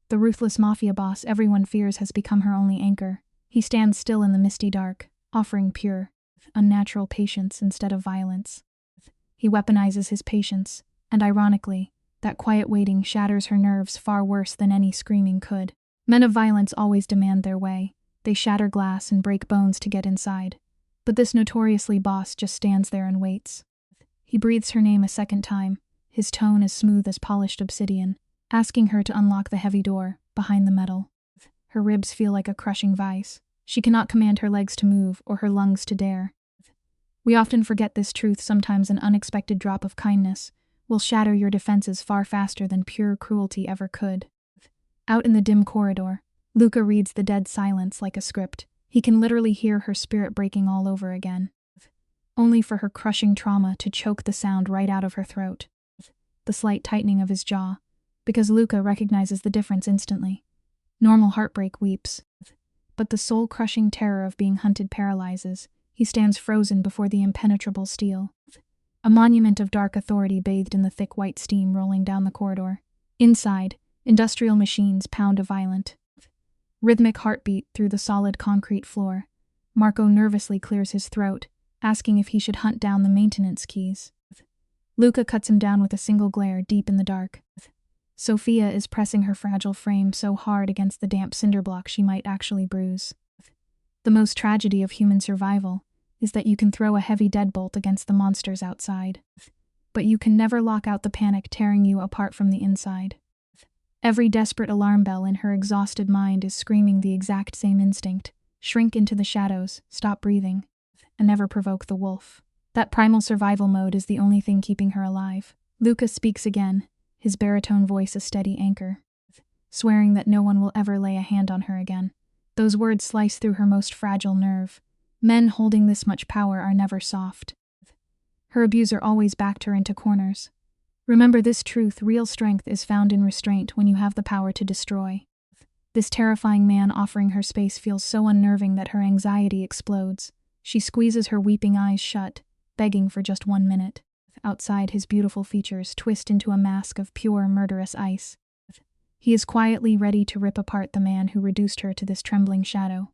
The ruthless mafia boss everyone fears has become her only anchor. He stands still in the misty dark, offering pure, unnatural patience instead of violence. He weaponizes his patience, and ironically, that quiet waiting shatters her nerves far worse than any screaming could. Men of violence always demand their way. They shatter glass and break bones to get inside. But this notoriously boss just stands there and waits. He breathes her name a second time, his tone as smooth as polished obsidian, asking her to unlock the heavy door behind the metal. Her ribs feel like a crushing vice. She cannot command her legs to move or her lungs to dare. We often forget this truth. Sometimes an unexpected drop of kindness will shatter your defenses far faster than pure cruelty ever could. Out in the dim corridor, Luca reads the dead silence like a script. He can literally hear her spirit breaking all over again, only for her crushing trauma to choke the sound right out of her throat. The slight tightening of his jaw, because Luca recognizes the difference instantly. Normal heartbreak weeps, but the soul-crushing terror of being hunted paralyzes. He stands frozen before the impenetrable steel, a monument of dark authority bathed in the thick white steam rolling down the corridor. Inside, industrial machines pound a violent, rhythmic heartbeat through the solid concrete floor. Marco nervously clears his throat, asking if he should hunt down the maintenance keys. Luca cuts him down with a single glare deep in the dark. Sophia is pressing her fragile frame so hard against the damp cinder block she might actually bruise. The most tragedy of human survival is that you can throw a heavy deadbolt against the monsters outside, but you can never lock out the panic tearing you apart from the inside. Every desperate alarm bell in her exhausted mind is screaming the exact same instinct: shrink into the shadows, stop breathing, and never provoke the wolf. That primal survival mode is the only thing keeping her alive. Luca speaks again, his baritone voice a steady anchor, swearing that no one will ever lay a hand on her again. Those words slice through her most fragile nerve. Men holding this much power are never soft. Her abuser always backed her into corners. Remember this truth: real strength is found in restraint when you have the power to destroy. This terrifying man offering her space feels so unnerving that her anxiety explodes. She squeezes her weeping eyes shut, begging for just 1 minute. Outside, his beautiful features twist into a mask of pure, murderous ice. He is quietly ready to rip apart the man who reduced her to this trembling shadow.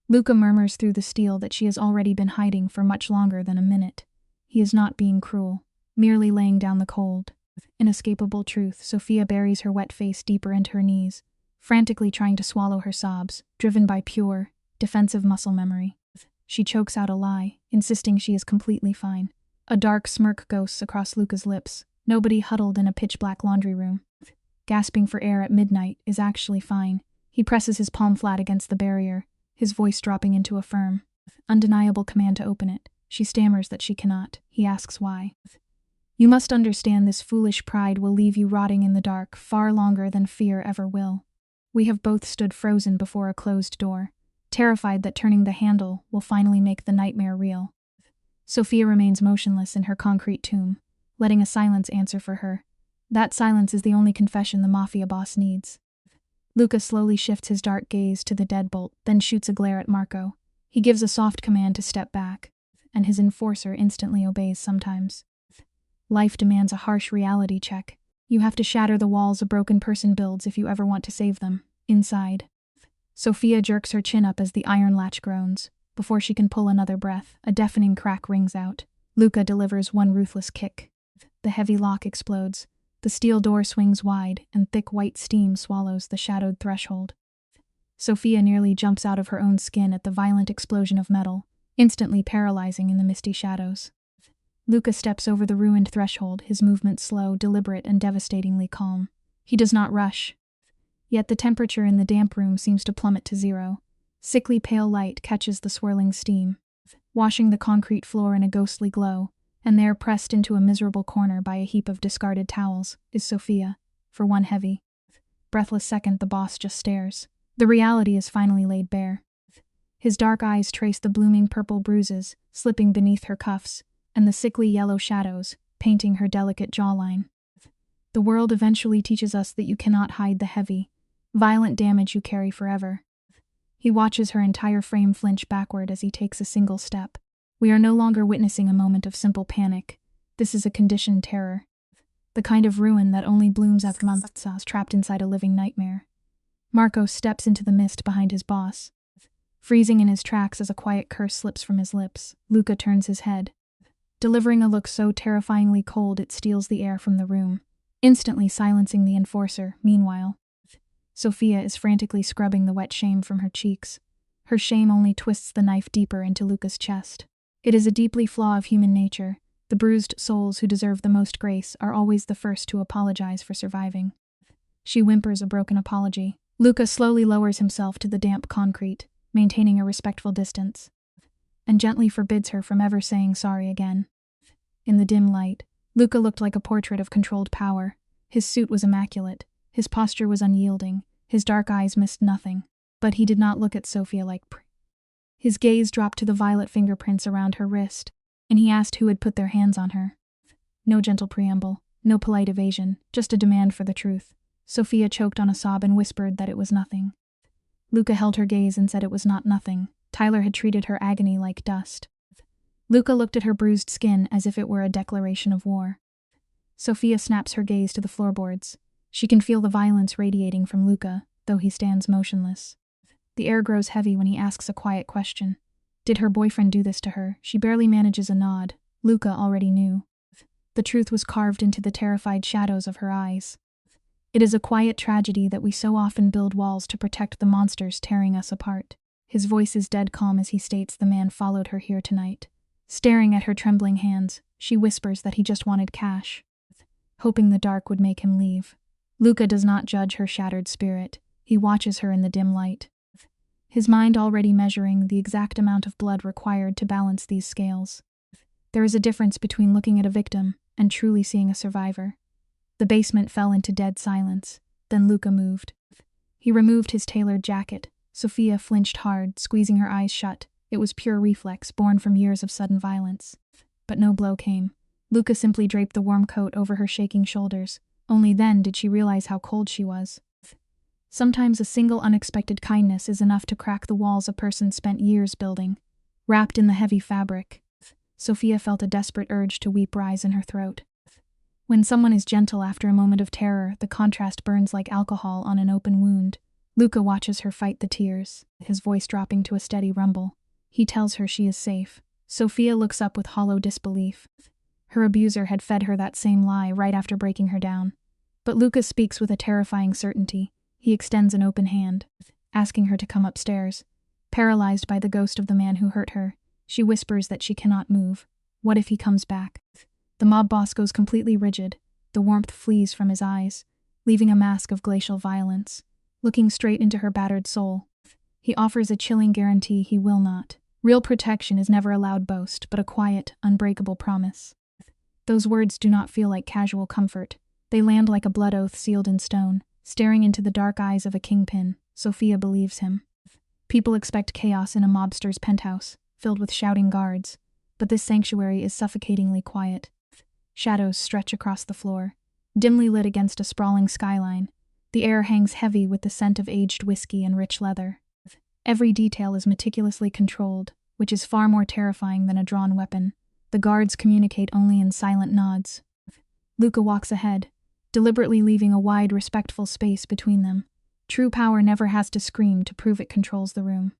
Luca murmurs through the steel that she has already been hiding for much longer than a minute. He is not being cruel, merely laying down the cold, inescapable truth. Sophia buries her wet face deeper into her knees, frantically trying to swallow her sobs, driven by pure, defensive muscle memory. She chokes out a lie, insisting she is completely fine. A dark smirk ghosts across Luca's lips. Nobody huddled in a pitch-black laundry room, gasping for air at midnight, is actually fine. He presses his palm flat against the barrier, his voice dropping into a firm, undeniable command to open it. She stammers that she cannot. He asks why. You must understand, this foolish pride will leave you rotting in the dark far longer than fear ever will. We have both stood frozen before a closed door, terrified that turning the handle will finally make the nightmare real. Sophia remains motionless in her concrete tomb, letting a silence answer for her. That silence is the only confession the Mafia boss needs. Luca slowly shifts his dark gaze to the deadbolt, then shoots a glare at Marco. He gives a soft command to step back, and his enforcer instantly obeys sometimes. Life demands a harsh reality check. You have to shatter the walls a broken person builds if you ever want to save them. Inside, Sophia jerks her chin up as the iron latch groans. Before she can pull another breath, a deafening crack rings out. Luca delivers one ruthless kick. The heavy lock explodes. The steel door swings wide, and thick white steam swallows the shadowed threshold. Sophia nearly jumps out of her own skin at the violent explosion of metal, instantly paralyzing in the misty shadows. Luca steps over the ruined threshold, his movement slow, deliberate, and devastatingly calm. He does not rush. Yet the temperature in the damp room seems to plummet to 0. Sickly pale light catches the swirling steam, washing the concrete floor in a ghostly glow, and there, pressed into a miserable corner by a heap of discarded towels, is Sophia. For one heavy, breathless second, the boss just stares. The reality is finally laid bare. His dark eyes trace the blooming purple bruises slipping beneath her cuffs, and the sickly yellow shadows painting her delicate jawline. The world eventually teaches us that you cannot hide the heavy, violent damage you carry forever. He watches her entire frame flinch backward as he takes a single step. We are no longer witnessing a moment of simple panic. This is a conditioned terror. The kind of ruin that only blooms after months trapped inside a living nightmare. Marco steps into the mist behind his boss, freezing in his tracks as a quiet curse slips from his lips. Luca turns his head, delivering a look so terrifyingly cold it steals the air from the room, instantly silencing the enforcer. Meanwhile, Sophia is frantically scrubbing the wet shame from her cheeks. Her shame only twists the knife deeper into Luca's chest. It is a deeply flaw of human nature. The bruised souls who deserve the most grace are always the first to apologize for surviving. She whimpers a broken apology. Luca slowly lowers himself to the damp concrete, maintaining a respectful distance, and gently forbids her from ever saying sorry again. In the dim light, Luca looked like a portrait of controlled power. His suit was immaculate. His posture was unyielding. His dark eyes missed nothing. But he did not look at Sophia like His gaze dropped to the violet fingerprints around her wrist, and he asked who had put their hands on her. No gentle preamble, no polite evasion, just a demand for the truth. Sophia choked on a sob and whispered that it was nothing. Luca held her gaze and said it was not nothing. Tyler had treated her agony like dust. Luca looked at her bruised skin as if it were a declaration of war. Sophia snaps her gaze to the floorboards. She can feel the violence radiating from Luca, though he stands motionless. The air grows heavy when he asks a quiet question. Did her boyfriend do this to her? She barely manages a nod. Luca already knew. The truth was carved into the terrified shadows of her eyes. It is a quiet tragedy that we so often build walls to protect the monsters tearing us apart. His voice is dead calm as he states the man followed her here tonight. Staring at her trembling hands, she whispers that he just wanted cash, hoping the dark would make him leave. Luca does not judge her shattered spirit. He watches her in the dim light, his mind already measuring the exact amount of blood required to balance these scales. There is a difference between looking at a victim and truly seeing a survivor. The basement fell into dead silence. Then Luca moved. He removed his tailored jacket. Sophia flinched hard, squeezing her eyes shut. It was pure reflex, born from years of sudden violence. But no blow came. Luca simply draped the warm coat over her shaking shoulders. Only then did she realize how cold she was. Sometimes a single unexpected kindness is enough to crack the walls a person spent years building. Wrapped in the heavy fabric, Sophia felt a desperate urge to weep rise in her throat. When someone is gentle after a moment of terror, the contrast burns like alcohol on an open wound. Luca watches her fight the tears, his voice dropping to a steady rumble. He tells her she is safe. Sophia looks up with hollow disbelief. Her abuser had fed her that same lie right after breaking her down. But Luca speaks with a terrifying certainty. He extends an open hand, asking her to come upstairs. Paralyzed by the ghost of the man who hurt her, she whispers that she cannot move. What if he comes back? The mob boss goes completely rigid. The warmth flees from his eyes, leaving a mask of glacial violence. Looking straight into her battered soul, he offers a chilling guarantee he will not. Real protection is never a loud boast, but a quiet, unbreakable promise. Those words do not feel like casual comfort. They land like a blood oath sealed in stone. Staring into the dark eyes of a kingpin, Sophia believes him. People expect chaos in a mobster's penthouse, filled with shouting guards. But this sanctuary is suffocatingly quiet. Shadows stretch across the floor, dimly lit against a sprawling skyline. The air hangs heavy with the scent of aged whiskey and rich leather. Every detail is meticulously controlled, which is far more terrifying than a drawn weapon. The guards communicate only in silent nods. Luca walks ahead, deliberately leaving a wide, respectful space between them. True power never has to scream to prove it controls the room.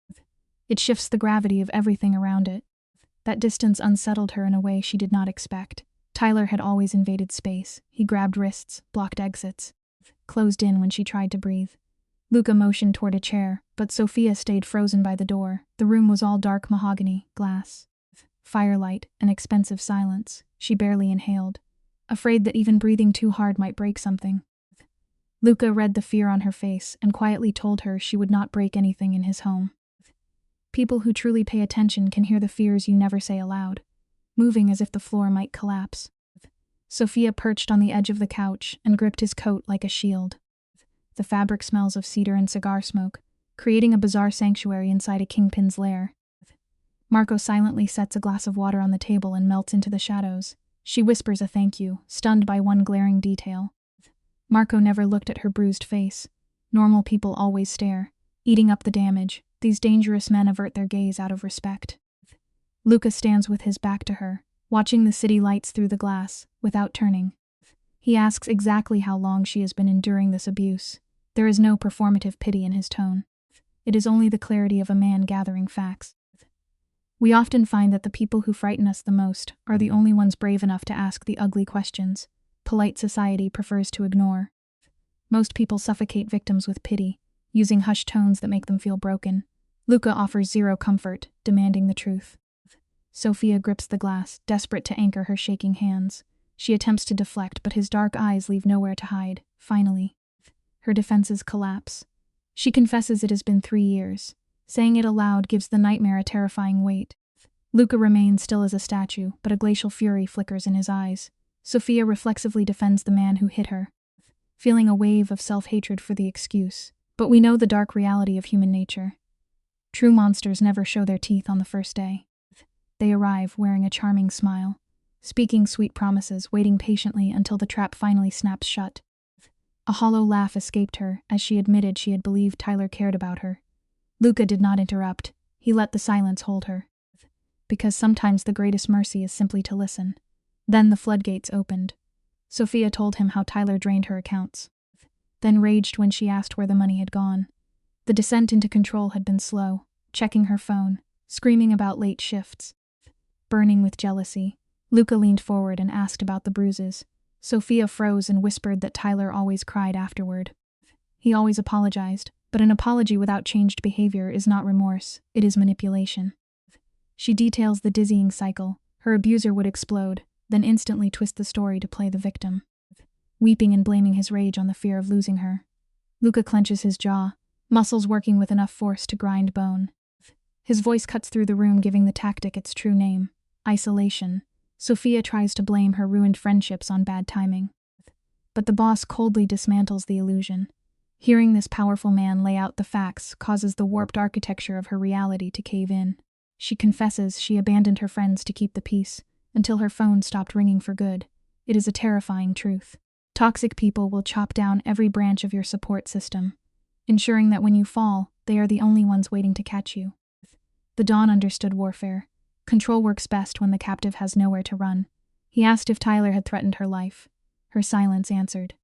It shifts the gravity of everything around it. That distance unsettled her in a way she did not expect. Tyler had always invaded space. He grabbed wrists, blocked exits, closed in when she tried to breathe. Luca motioned toward a chair, but Sophia stayed frozen by the door. The room was all dark mahogany, glass, firelight, and expensive silence. She barely inhaled, afraid that even breathing too hard might break something. Luca read the fear on her face and quietly told her she would not break anything in his home. People who truly pay attention can hear the fears you never say aloud, moving as if the floor might collapse. Sophia perched on the edge of the couch and gripped his coat like a shield. The fabric smells of cedar and cigar smoke, creating a bizarre sanctuary inside a kingpin's lair. Marco silently sets a glass of water on the table and melts into the shadows. She whispers a thank you, stunned by one glaring detail. Marco never looked at her bruised face. Normal people always stare, eating up the damage. These dangerous men avert their gaze out of respect. Luca stands with his back to her, watching the city lights through the glass, without turning. He asks exactly how long she has been enduring this abuse. There is no performative pity in his tone. It is only the clarity of a man gathering facts. We often find that the people who frighten us the most are the only ones brave enough to ask the ugly questions polite society prefers to ignore. Most people suffocate victims with pity, using hushed tones that make them feel broken. Luca offers zero comfort, demanding the truth. Sophia grips the glass, desperate to anchor her shaking hands. She attempts to deflect, but his dark eyes leave nowhere to hide. Finally, her defenses collapse. She confesses it has been 3 years. Saying it aloud gives the nightmare a terrifying weight. Luca remains still as a statue, but a glacial fury flickers in his eyes. Sophia reflexively defends the man who hit her, feeling a wave of self-hatred for the excuse. But we know the dark reality of human nature. True monsters never show their teeth on the first day. They arrive wearing a charming smile, speaking sweet promises, waiting patiently until the trap finally snaps shut. A hollow laugh escaped her as she admitted she had believed Tyler cared about her. Luca did not interrupt. He let the silence hold her. Because sometimes the greatest mercy is simply to listen. Then the floodgates opened. Sophia told him how Tyler drained her accounts, then raged when she asked where the money had gone. The descent into control had been slow, checking her phone, screaming about late shifts. Burning with jealousy, Luca leaned forward and asked about the bruises. Sophia froze and whispered that Tyler always cried afterward. He always apologized, but an apology without changed behavior is not remorse, it is manipulation. She details the dizzying cycle. Her abuser would explode, then instantly twist the story to play the victim, weeping and blaming his rage on the fear of losing her. Luca clenches his jaw, muscles working with enough force to grind bone. His voice cuts through the room, giving the tactic its true name: isolation. Sophia tries to blame her ruined friendships on bad timing, but the boss coldly dismantles the illusion. Hearing this powerful man lay out the facts causes the warped architecture of her reality to cave in. She confesses she abandoned her friends to keep the peace, until her phone stopped ringing for good. It is a terrifying truth. Toxic people will chop down every branch of your support system, ensuring that when you fall, they are the only ones waiting to catch you. The Don understood warfare. Control works best when the captive has nowhere to run. He asked if Tyler had threatened her life. Her silence answered.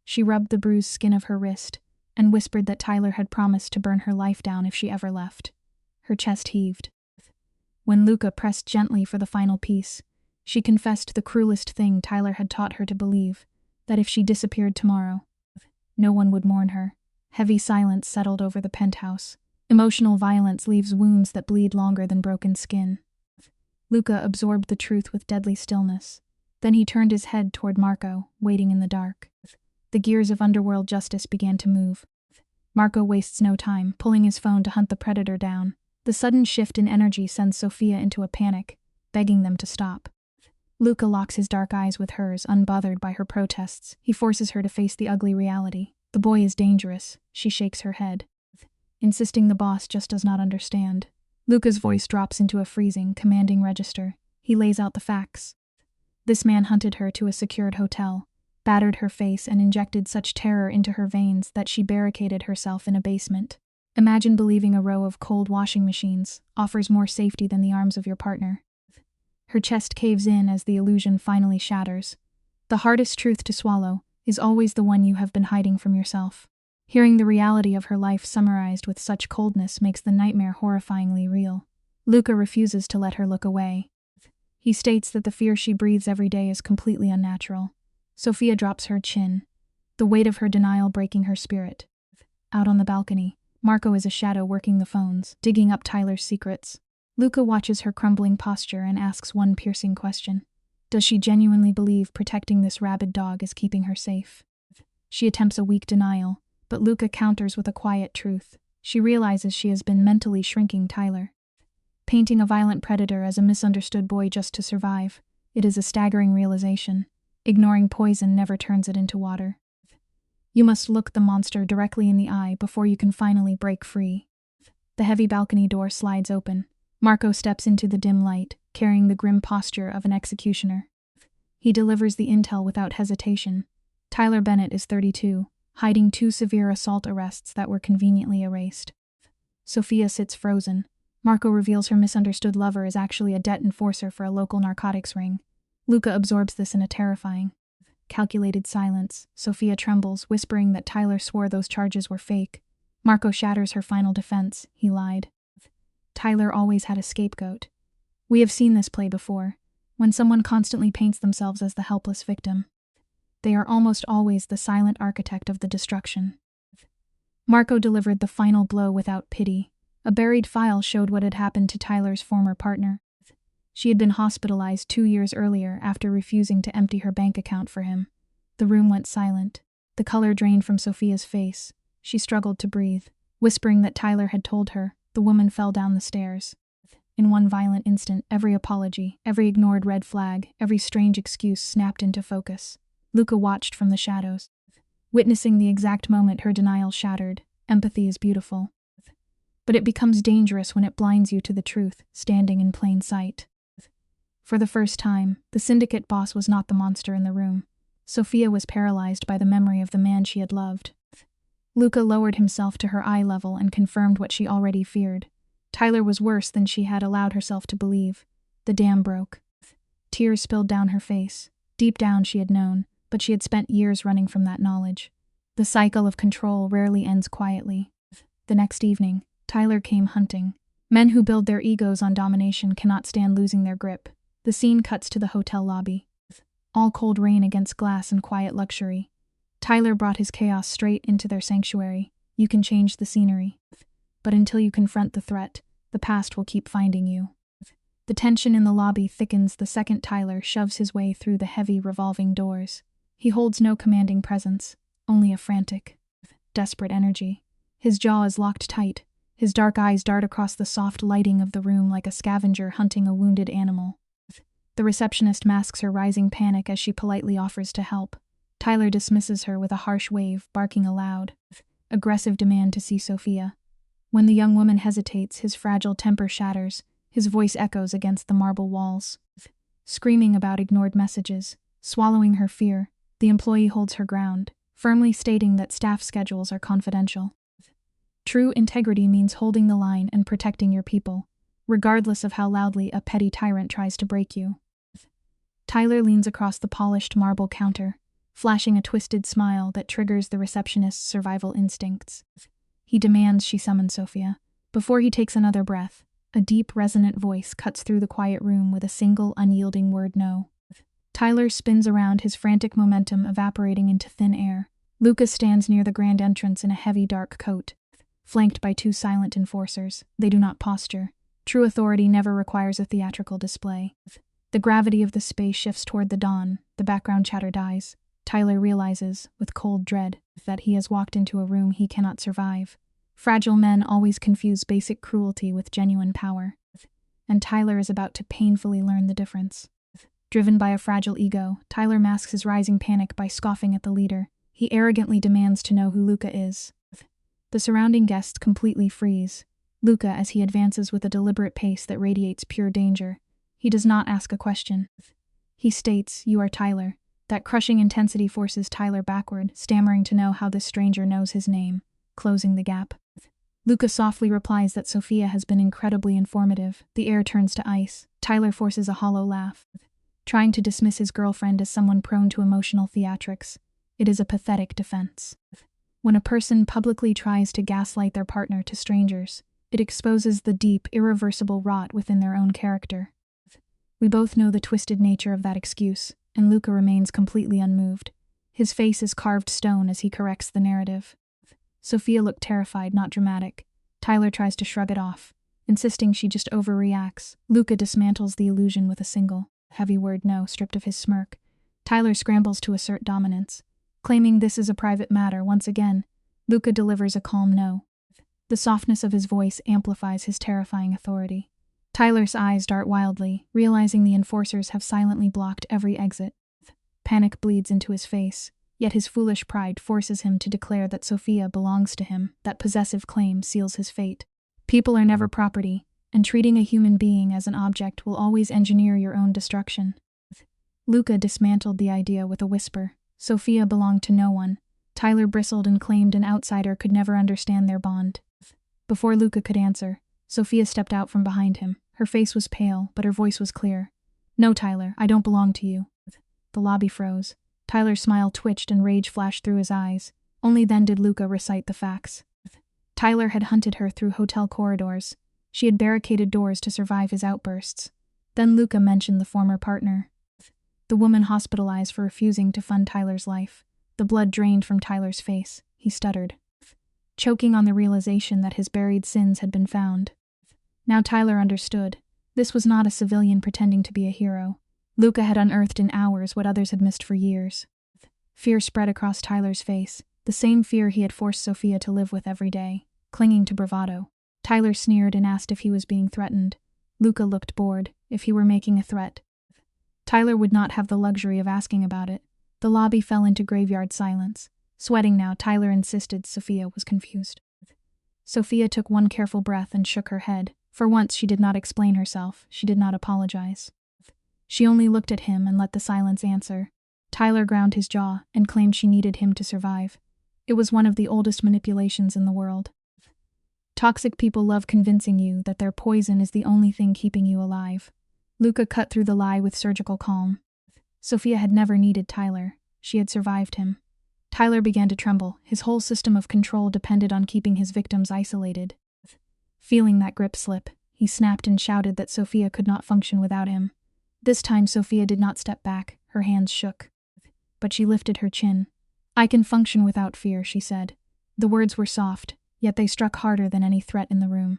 She rubbed the bruised skin of her wrist and whispered that Tyler had promised to burn her life down if she ever left. Her chest heaved. When Luca pressed gently for the final piece, she confessed the cruelest thing Tyler had taught her to believe, that if she disappeared tomorrow, no one would mourn her. Heavy silence settled over the penthouse. Emotional violence leaves wounds that bleed longer than broken skin. Luca absorbed the truth with deadly stillness. Then he turned his head toward Marco, waiting in the dark. The gears of underworld justice began to move. Marco wastes no time, pulling his phone to hunt the predator down. The sudden shift in energy sends Sophia into a panic, begging them to stop. Luca locks his dark eyes with hers, unbothered by her protests. He forces her to face the ugly reality. The boy is dangerous. She shakes her head, insisting the boss just does not understand. Luca's voice drops into a freezing, commanding register. He lays out the facts. This man hunted her to a secured hotel, battered her face, and injected such terror into her veins that she barricaded herself in a basement. Imagine believing a row of cold washing machines offers more safety than the arms of your partner. Her chest caves in as the illusion finally shatters. The hardest truth to swallow is always the one you have been hiding from yourself. Hearing the reality of her life summarized with such coldness makes the nightmare horrifyingly real. Luca refuses to let her look away. He states that the fear she breathes every day is completely unnatural. Sophia drops her chin, the weight of her denial breaking her spirit. Out on the balcony, Marco is a shadow working the phones, digging up Tyler's secrets. Luca watches her crumbling posture and asks one piercing question. Does she genuinely believe protecting this rabid dog is keeping her safe? She attempts a weak denial, but Luca counters with a quiet truth. She realizes she has been mentally shrinking Tyler, painting a violent predator as a misunderstood boy just to survive. It is a staggering realization. Ignoring poison never turns it into water. You must look the monster directly in the eye before you can finally break free. The heavy balcony door slides open. Marco steps into the dim light, carrying the grim posture of an executioner. He delivers the intel without hesitation. Tyler Bennett is 32, hiding 2 severe assault arrests that were conveniently erased. Sophia sits frozen. Marco reveals her misunderstood lover is actually a debt enforcer for a local narcotics ring. Luca absorbs this in a terrifying, calculated silence. Sophia trembles, whispering that Tyler swore those charges were fake. Marco shatters her final defense. He lied. Tyler always had a scapegoat. We have seen this play before. When someone constantly paints themselves as the helpless victim, they are almost always the silent architect of the destruction. Marco delivered the final blow without pity. A buried file showed what had happened to Tyler's former partner. She had been hospitalized 2 years earlier after refusing to empty her bank account for him. The room went silent. The color drained from Sophia's face. She struggled to breathe. Whispering that Tyler had told her, the woman fell down the stairs. In one violent instant, every apology, every ignored red flag, every strange excuse snapped into focus. Luca watched from the shadows, witnessing the exact moment her denial shattered. Empathy is beautiful, but it becomes dangerous when it blinds you to the truth, standing in plain sight. For the first time, the syndicate boss was not the monster in the room. Sophia was paralyzed by the memory of the man she had loved. Luca lowered himself to her eye level and confirmed what she already feared. Tyler was worse than she had allowed herself to believe. The dam broke. Tears spilled down her face. Deep down she had known, but she had spent years running from that knowledge. The cycle of control rarely ends quietly. The next evening, Tyler came hunting. Men who build their egos on domination cannot stand losing their grip. The scene cuts to the hotel lobby. All cold rain against glass and quiet luxury. Tyler brought his chaos straight into their sanctuary. You can change the scenery, but until you confront the threat, the past will keep finding you. The tension in the lobby thickens the second Tyler shoves his way through the heavy revolving doors. He holds no commanding presence, only a frantic, desperate energy. His jaw is locked tight. His dark eyes dart across the soft lighting of the room like a scavenger hunting a wounded animal. The receptionist masks her rising panic as she politely offers to help. Tyler dismisses her with a harsh wave, barking aloud, aggressive demand to see Sophia. When the young woman hesitates, his fragile temper shatters. His voice echoes against the marble walls. Screaming about ignored messages, swallowing her fear, the employee holds her ground, firmly stating that staff schedules are confidential. True integrity means holding the line and protecting your people, regardless of how loudly a petty tyrant tries to break you. Tyler leans across the polished marble counter, flashing a twisted smile that triggers the receptionist's survival instincts. He demands she summon Sophia. Before he takes another breath, a deep, resonant voice cuts through the quiet room with a single, unyielding word: no. Tyler spins around, his frantic momentum evaporating into thin air. Luca stands near the grand entrance in a heavy, dark coat, flanked by two silent enforcers. They do not posture. True authority never requires a theatrical display. The gravity of the space shifts toward the dawn. The background chatter dies. Tyler realizes, with cold dread, that he has walked into a room he cannot survive. Fragile men always confuse basic cruelty with genuine power, and Tyler is about to painfully learn the difference. Driven by a fragile ego, Tyler masks his rising panic by scoffing at the leader. He arrogantly demands to know who Luca is. The surrounding guests completely freeze. Luca, as he advances with a deliberate pace that radiates pure danger. He does not ask a question. He states, "You are Tyler." That crushing intensity forces Tyler backward, stammering to know how this stranger knows his name, closing the gap. Luca softly replies that Sophia has been incredibly informative. The air turns to ice. Tyler forces a hollow laugh, trying to dismiss his girlfriend as someone prone to emotional theatrics. It is a pathetic defense. When a person publicly tries to gaslight their partner to strangers, it exposes the deep, irreversible rot within their own character. We both know the twisted nature of that excuse, and Luca remains completely unmoved. His face is carved stone as he corrects the narrative. Sophia looked terrified, not dramatic. Tyler tries to shrug it off, insisting she just overreacts. Luca dismantles the illusion with a single, heavy word: no, stripped of his smirk. Tyler scrambles to assert dominance. Claiming this is a private matter once again, Luca delivers a calm no. The softness of his voice amplifies his terrifying authority. Tyler's eyes dart wildly, realizing the enforcers have silently blocked every exit. Panic bleeds into his face, yet his foolish pride forces him to declare that Sophia belongs to him. That possessive claim seals his fate. People are never property, and treating a human being as an object will always engineer your own destruction. Luca dismantled the idea with a whisper. Sophia belonged to no one. Tyler bristled and claimed an outsider could never understand their bond. Before Luca could answer, Sophia stepped out from behind him. Her face was pale, but her voice was clear. "No, Tyler, I don't belong to you." The lobby froze. Tyler's smile twitched and rage flashed through his eyes. Only then did Luca recite the facts. Tyler had hunted her through hotel corridors. She had barricaded doors to survive his outbursts. Then Luca mentioned the former partner. The woman hospitalized for refusing to fund Tyler's life. The blood drained from Tyler's face. He stuttered, choking on the realization that his buried sins had been found. Now Tyler understood. This was not a civilian pretending to be a hero. Luca had unearthed in hours what others had missed for years. Fear spread across Tyler's face, the same fear he had forced Sophia to live with every day, clinging to bravado. Tyler sneered and asked if he was being threatened. Luca looked bored. If he were making a threat, Tyler would not have the luxury of asking about it. The lobby fell into graveyard silence. Sweating now, Tyler insisted Sophia was confused. Sophia took one careful breath and shook her head. For once, she did not explain herself. She did not apologize. She only looked at him and let the silence answer. Tyler ground his jaw and claimed she needed him to survive. It was one of the oldest manipulations in the world. Toxic people love convincing you that their poison is the only thing keeping you alive. Luca cut through the lie with surgical calm. Sophia had never needed Tyler. She had survived him. Tyler began to tremble. His whole system of control depended on keeping his victims isolated. Feeling that grip slip, he snapped and shouted that Sophia could not function without him. This time Sophia did not step back. Her hands shook. But she lifted her chin. "I can function without fear," she said. The words were soft, yet they struck harder than any threat in the room.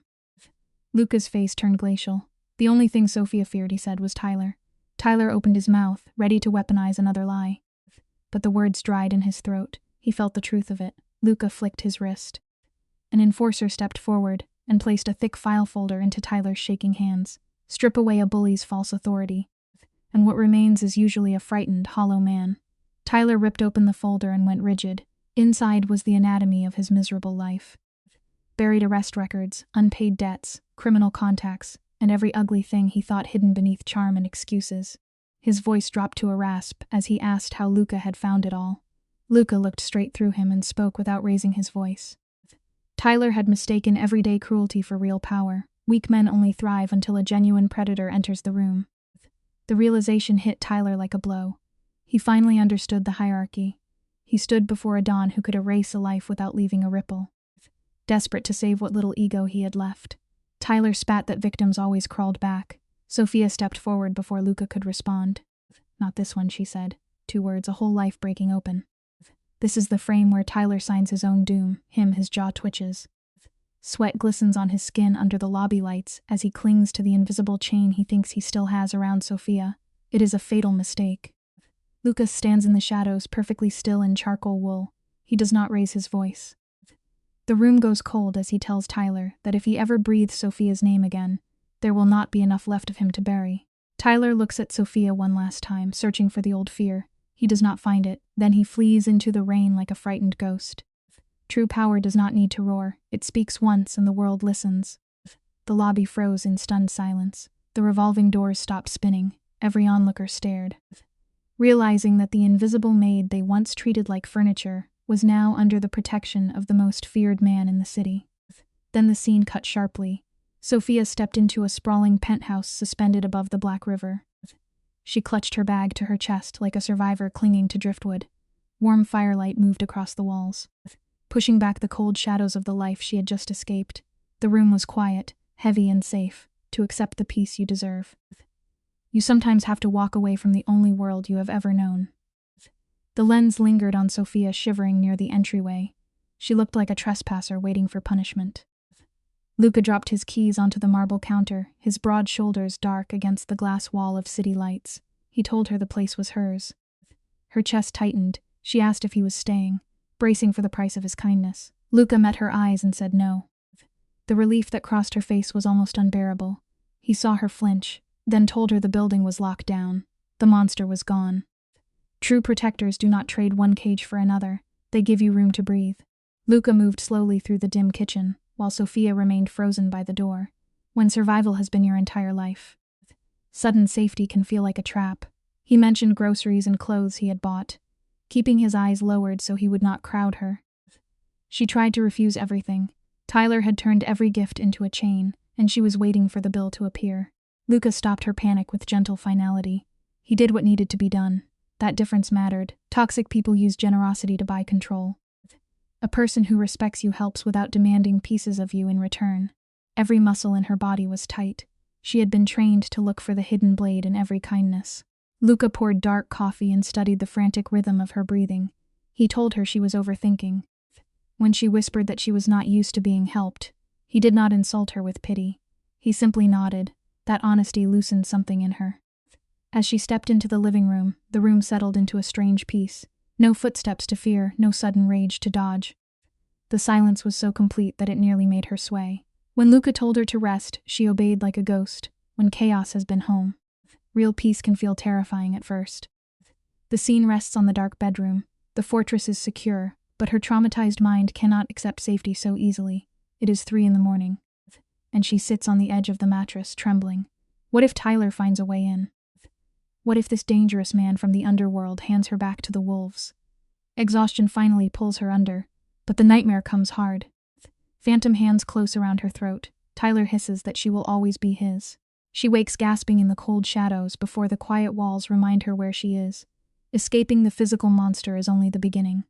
Luca's face turned glacial. The only thing Sophia feared, he said, was Tyler. Tyler opened his mouth, ready to weaponize another lie. But the words dried in his throat. He felt the truth of it. Luca flicked his wrist. An enforcer stepped forward and placed a thick file folder into Tyler's shaking hands. Strip away a bully's false authority, and what remains is usually a frightened, hollow man. Tyler ripped open the folder and went rigid. Inside was the anatomy of his miserable life. Buried arrest records, unpaid debts, criminal contacts, and every ugly thing he thought hidden beneath charm and excuses. His voice dropped to a rasp as he asked how Luca had found it all. Luca looked straight through him and spoke without raising his voice. Tyler had mistaken everyday cruelty for real power. Weak men only thrive until a genuine predator enters the room. The realization hit Tyler like a blow. He finally understood the hierarchy. He stood before a Don who could erase a life without leaving a ripple. Desperate to save what little ego he had left, Tyler spat that victims always crawled back. Sophia stepped forward before Luca could respond. "Not this one," she said. 2 words, a whole life breaking open. This is the frame where Tyler signs his own doom. His jaw twitches. Sweat glistens on his skin under the lobby lights as he clings to the invisible chain he thinks he still has around Sophia. It is a fatal mistake. Lucas stands in the shadows, perfectly still in charcoal wool. He does not raise his voice. The room goes cold as he tells Tyler that if he ever breathes Sophia's name again, there will not be enough left of him to bury. Tyler looks at Sophia one last time, searching for the old fear. He does not find it. Then he flees into the rain like a frightened ghost. True power does not need to roar. It speaks once and the world listens. The lobby froze in stunned silence. The revolving doors stopped spinning. Every onlooker stared, realizing that the invisible maid they once treated like furniture was now under the protection of the most feared man in the city. Then the scene cut sharply. Sophia stepped into a sprawling penthouse suspended above the Black River. She clutched her bag to her chest like a survivor clinging to driftwood. Warm firelight moved across the walls, pushing back the cold shadows of the life she had just escaped. The room was quiet, heavy and safe, to accept the peace you deserve. You sometimes have to walk away from the only world you have ever known. The lens lingered on Sophia, shivering near the entryway. She looked like a trespasser waiting for punishment. Luca dropped his keys onto the marble counter, his broad shoulders dark against the glass wall of city lights. He told her the place was hers. Her chest tightened. She asked if he was staying, bracing for the price of his kindness. Luca met her eyes and said no. The relief that crossed her face was almost unbearable. He saw her flinch, then told her the building was locked down. The monster was gone. True protectors do not trade one cage for another. They give you room to breathe. Luca moved slowly through the dim kitchen, while Sophia remained frozen by the door. When survival has been your entire life, sudden safety can feel like a trap. He mentioned groceries and clothes he had bought, keeping his eyes lowered so he would not crowd her. She tried to refuse everything. Tyler had turned every gift into a chain, and she was waiting for the bill to appear. Luca stopped her panic with gentle finality. He did what needed to be done. That difference mattered. Toxic people use generosity to buy control. A person who respects you helps without demanding pieces of you in return. Every muscle in her body was tight. She had been trained to look for the hidden blade in every kindness. Luca poured dark coffee and studied the frantic rhythm of her breathing. He told her she was overthinking. When she whispered that she was not used to being helped, he did not insult her with pity. He simply nodded. That honesty loosened something in her. As she stepped into the living room, the room settled into a strange peace. No footsteps to fear, no sudden rage to dodge. The silence was so complete that it nearly made her sway. When Luca told her to rest, she obeyed like a ghost. When chaos has been home, real peace can feel terrifying at first. The scene rests on the dark bedroom. The fortress is secure, but her traumatized mind cannot accept safety so easily. It is 3 a.m, and she sits on the edge of the mattress, trembling. What if Tyler finds a way in? What if this dangerous man from the underworld hands her back to the wolves? Exhaustion finally pulls her under, but the nightmare comes hard. Phantom hands close around her throat. Tyler hisses that she will always be his. She wakes gasping in the cold shadows before the quiet walls remind her where she is. Escaping the physical monster is only the beginning.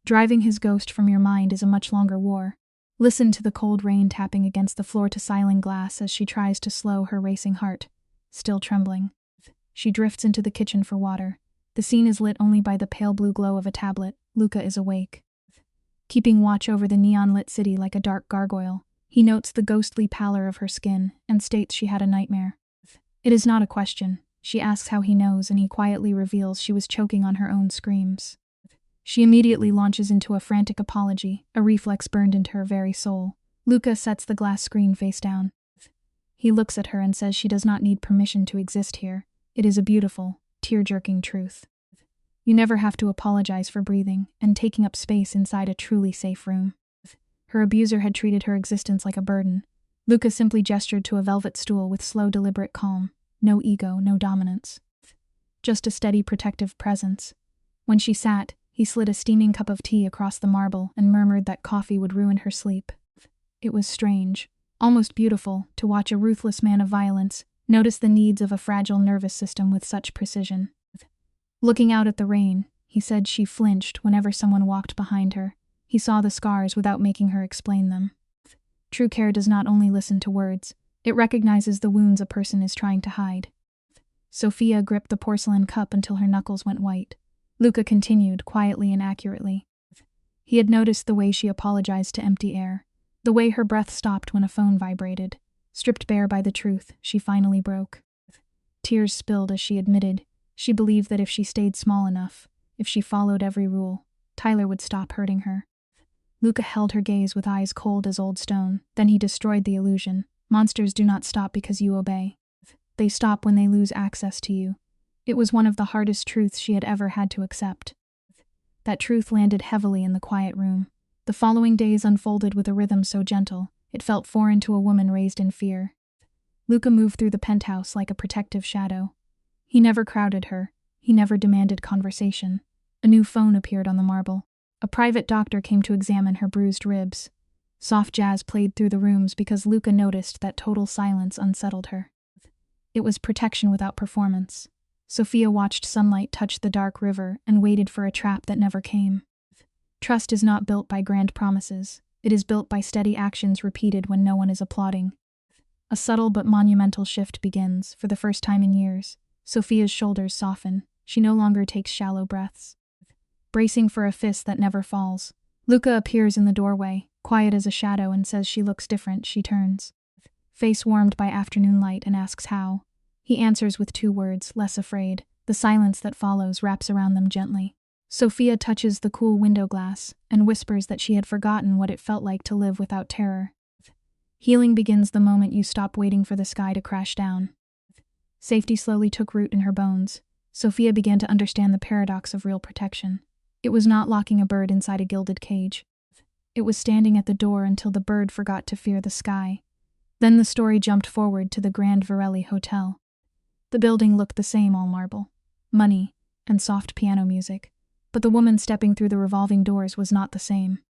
Driving his ghost from your mind is a much longer war. Listen to the cold rain tapping against the floor-to-ceiling glass as she tries to slow her racing heart. Still trembling, she drifts into the kitchen for water. The scene is lit only by the pale blue glow of a tablet. Luca is awake, keeping watch over the neon-lit city like a dark gargoyle. He notes the ghostly pallor of her skin and states she had a nightmare. It is not a question. She asks how he knows, and he quietly reveals she was choking on her own screams. She immediately launches into a frantic apology, a reflex burned into her very soul. Luca sets the glass screen face down. He looks at her and says she does not need permission to exist here. It is a beautiful, tear-jerking truth. You never have to apologize for breathing and taking up space inside a truly safe room. Her abuser had treated her existence like a burden. Luca simply gestured to a velvet stool with slow, deliberate calm. No ego, no dominance. just a steady protective presence. When she sat, he slid a steaming cup of tea across the marble and murmured that coffee would ruin her sleep. It was strange, almost beautiful, to watch a ruthless man of violence notice the needs of a fragile nervous system with such precision. Looking out at the rain, he said she flinched whenever someone walked behind her. He saw the scars without making her explain them. True care does not only listen to words, it recognizes the wounds a person is trying to hide. Sophia gripped the porcelain cup until her knuckles went white. Luca continued, quietly and accurately. He had noticed the way she apologized to empty air, the way her breath stopped when a phone vibrated. Stripped bare by the truth, she finally broke. Tears spilled as she admitted. She believed that if she stayed small enough, if she followed every rule, Tyler would stop hurting her. Luca held her gaze with eyes cold as old stone. Then he destroyed the illusion. Monsters do not stop because you obey. They stop when they lose access to you. It was one of the hardest truths she had ever had to accept. That truth landed heavily in the quiet room. The following days unfolded with a rhythm so gentle, it felt foreign to a woman raised in fear. Luca moved through the penthouse like a protective shadow. He never crowded her. He never demanded conversation. A new phone appeared on the marble. A private doctor came to examine her bruised ribs. Soft jazz played through the rooms because Luca noticed that total silence unsettled her. It was protection without performance. Sophia watched sunlight touch the dark river and waited for a trap that never came. Trust is not built by grand promises. It is built by steady actions repeated when no one is applauding. A subtle but monumental shift begins, for the first time in years. Sophia's shoulders soften. She no longer takes shallow breaths. Bracing for a fist that never falls, Luca appears in the doorway, quiet as a shadow, and says she looks different. She turns, face warmed by afternoon light, and asks how. He answers with 2 words, less afraid. The silence that follows wraps around them gently. Sophia touches the cool window glass and whispers that she had forgotten what it felt like to live without terror. Healing begins the moment you stop waiting for the sky to crash down. Safety slowly took root in her bones. Sophia began to understand the paradox of real protection. It was not locking a bird inside a gilded cage. It was standing at the door until the bird forgot to fear the sky. Then the story jumped forward to the Grand Varelli Hotel. The building looked the same, all marble, money, and soft piano music. But the woman stepping through the revolving doors was not the same.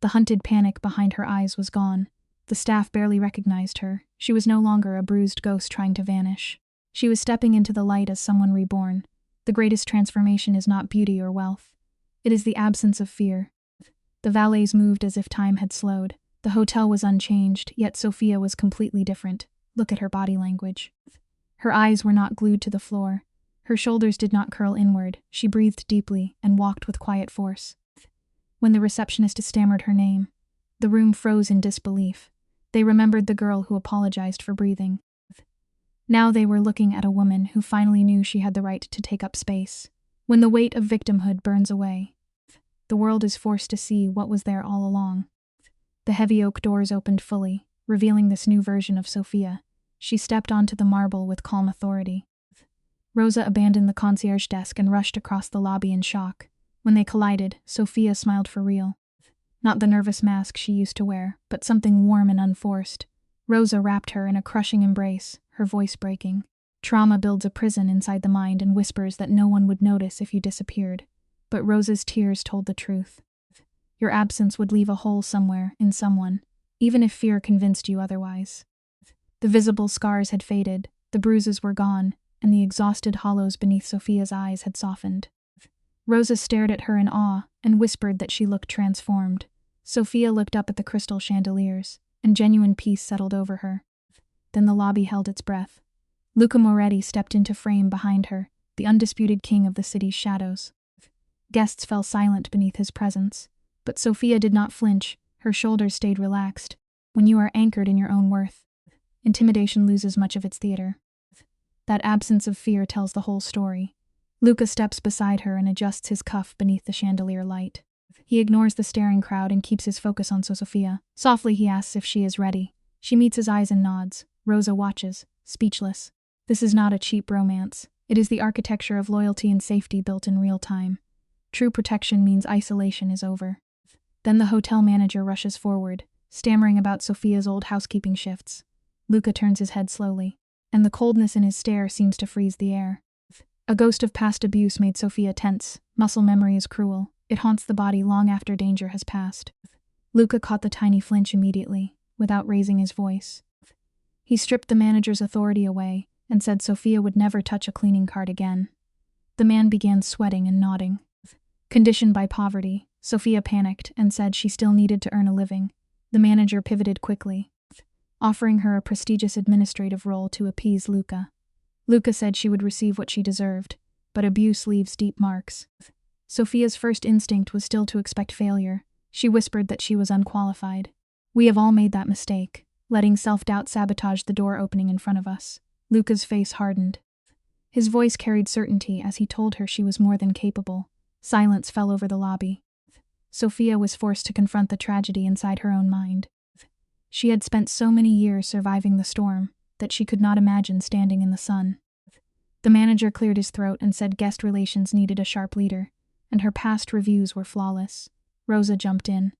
The hunted panic behind her eyes was gone. The staff barely recognized her. She was no longer a bruised ghost trying to vanish. She was stepping into the light as someone reborn. The greatest transformation is not beauty or wealth. It is the absence of fear. The valets moved as if time had slowed. The hotel was unchanged, yet Sophia was completely different. Look at her body language. Her eyes were not glued to the floor. Her shoulders did not curl inward. She breathed deeply and walked with quiet force. When the receptionist stammered her name, the room froze in disbelief. They remembered the girl who apologized for breathing. Now they were looking at a woman who finally knew she had the right to take up space. When the weight of victimhood burns away, the world is forced to see what was there all along. The heavy oak doors opened fully, revealing this new version of Sophia. She stepped onto the marble with calm authority. Rosa abandoned the concierge desk and rushed across the lobby in shock. When they collided, Sophia smiled for real. Not the nervous mask she used to wear, but something warm and unforced. Rosa wrapped her in a crushing embrace, her voice breaking. Trauma builds a prison inside the mind and whispers that no one would notice if you disappeared. But Rosa's tears told the truth. Your absence would leave a hole somewhere, in someone, even if fear convinced you otherwise. The visible scars had faded, the bruises were gone, and the exhausted hollows beneath Sophia's eyes had softened. Rosa stared at her in awe and whispered that she looked transformed. Sophia looked up at the crystal chandeliers, and genuine peace settled over her. Then the lobby held its breath. Luca Moretti stepped into frame behind her, the undisputed king of the city's shadows. Guests fell silent beneath his presence, but Sophia did not flinch. Her shoulders stayed relaxed. When you are anchored in your own worth, intimidation loses much of its theater. That absence of fear tells the whole story. Luca steps beside her and adjusts his cuff beneath the chandelier light. He ignores the staring crowd and keeps his focus on Sophia. Softly he asks if she is ready. She meets his eyes and nods. Rosa watches, speechless. This is not a cheap romance. It is the architecture of loyalty and safety built in real time. True protection means isolation is over. Then the hotel manager rushes forward, stammering about Sophia's old housekeeping shifts. Luca turns his head slowly, and the coldness in his stare seems to freeze the air. A ghost of past abuse made Sophia tense. Muscle memory is cruel. It haunts the body long after danger has passed. Luca caught the tiny flinch immediately, without raising his voice. He stripped the manager's authority away and said Sophia would never touch a cleaning cart again. The man began sweating and nodding. Conditioned by poverty, Sophia panicked and said she still needed to earn a living. The manager pivoted quickly, offering her a prestigious administrative role to appease Luca. Luca said she would receive what she deserved, but abuse leaves deep marks. Sophia's first instinct was still to expect failure. She whispered that she was unqualified. We have all made that mistake, letting self-doubt sabotage the door opening in front of us. Luca's face hardened. His voice carried certainty as he told her she was more than capable. Silence fell over the lobby. Sophia was forced to confront the tragedy inside her own mind. She had spent so many years surviving the storm that she could not imagine standing in the sun. The manager cleared his throat and said guest relations needed a sharp leader, and her past reviews were flawless. Rosa jumped in,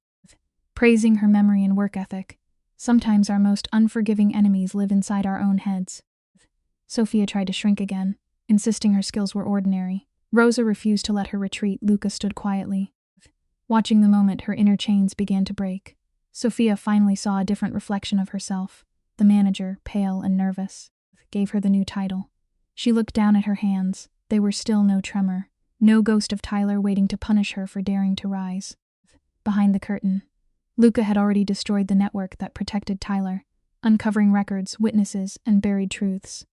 praising her memory and work ethic. Sometimes our most unforgiving enemies live inside our own heads. Sophia tried to shrink again, insisting her skills were ordinary. Rosa refused to let her retreat. Luca stood quietly, watching the moment her inner chains began to break. Sophia finally saw a different reflection of herself. The manager, pale and nervous, gave her the new title. She looked down at her hands. They were still no tremor. No ghost of Tyler waiting to punish her for daring to rise. Behind the curtain, Luca had already destroyed the network that protected Tyler, uncovering records, witnesses, and buried truths.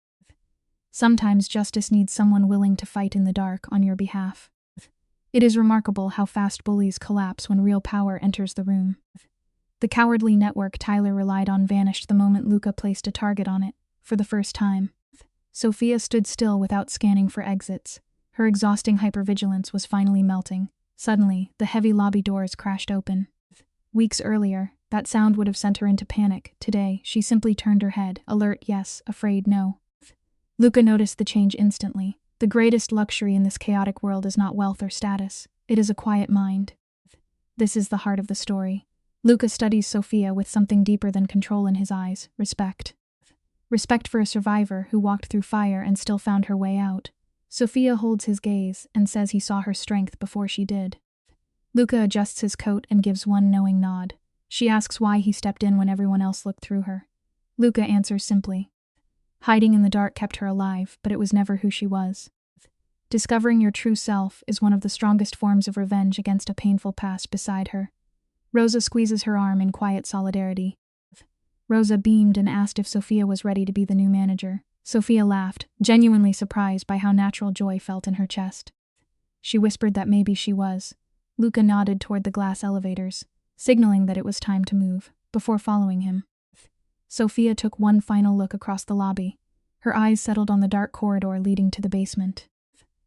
Sometimes justice needs someone willing to fight in the dark on your behalf. It is remarkable how fast bullies collapse when real power enters the room. The cowardly network Tyler relied on vanished the moment Luca placed a target on it, for the first time. Sophia stood still without scanning for exits. Her exhausting hypervigilance was finally melting. Suddenly, the heavy lobby doors crashed open. Weeks earlier, that sound would have sent her into panic. Today, she simply turned her head, alert yes, afraid no. Luca noticed the change instantly. The greatest luxury in this chaotic world is not wealth or status. It is a quiet mind. This is the heart of the story. Luca studies Sophia with something deeper than control in his eyes, respect. Respect for a survivor who walked through fire and still found her way out. Sophia holds his gaze and says he saw her strength before she did. Luca adjusts his coat and gives one knowing nod. She asks why he stepped in when everyone else looked through her. Luca answers simply. Hiding in the dark kept her alive, but it was never who she was. Discovering your true self is one of the strongest forms of revenge against a painful past beside her. Rosa squeezes her arm in quiet solidarity. Rosa beamed and asked if Sophia was ready to be the new manager. Sophia laughed, genuinely surprised by how natural joy felt in her chest. She whispered that maybe she was. Luca nodded toward the glass elevators, signaling that it was time to move, before following him. Sophia took one final look across the lobby. Her eyes settled on the dark corridor leading to the basement.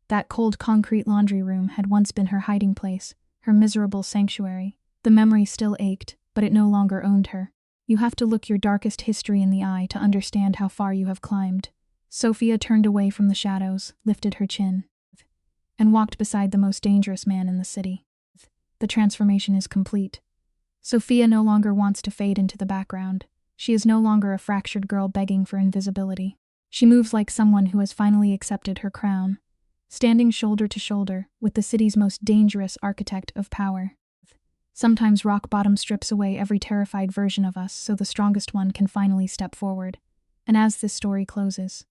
That cold concrete laundry room had once been her hiding place, her miserable sanctuary. The memory still ached, but it no longer owned her. You have to look your darkest history in the eye to understand how far you have climbed. Sophia turned away from the shadows, lifted her chin, and walked beside the most dangerous man in the city. The transformation is complete. Sophia no longer wants to fade into the background. She is no longer a fractured girl begging for invisibility. She moves like someone who has finally accepted her crown, standing shoulder to shoulder with the city's most dangerous architect of power. Sometimes rock bottom strips away every terrified version of us so the strongest one can finally step forward. And as this story closes,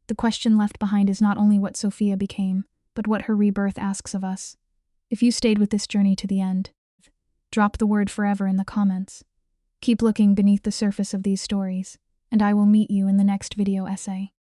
the question left behind is not only what Sophia became, but what her rebirth asks of us. If you stayed with this journey to the end, drop the word forever in the comments. Keep looking beneath the surface of these stories, and I will meet you in the next video essay.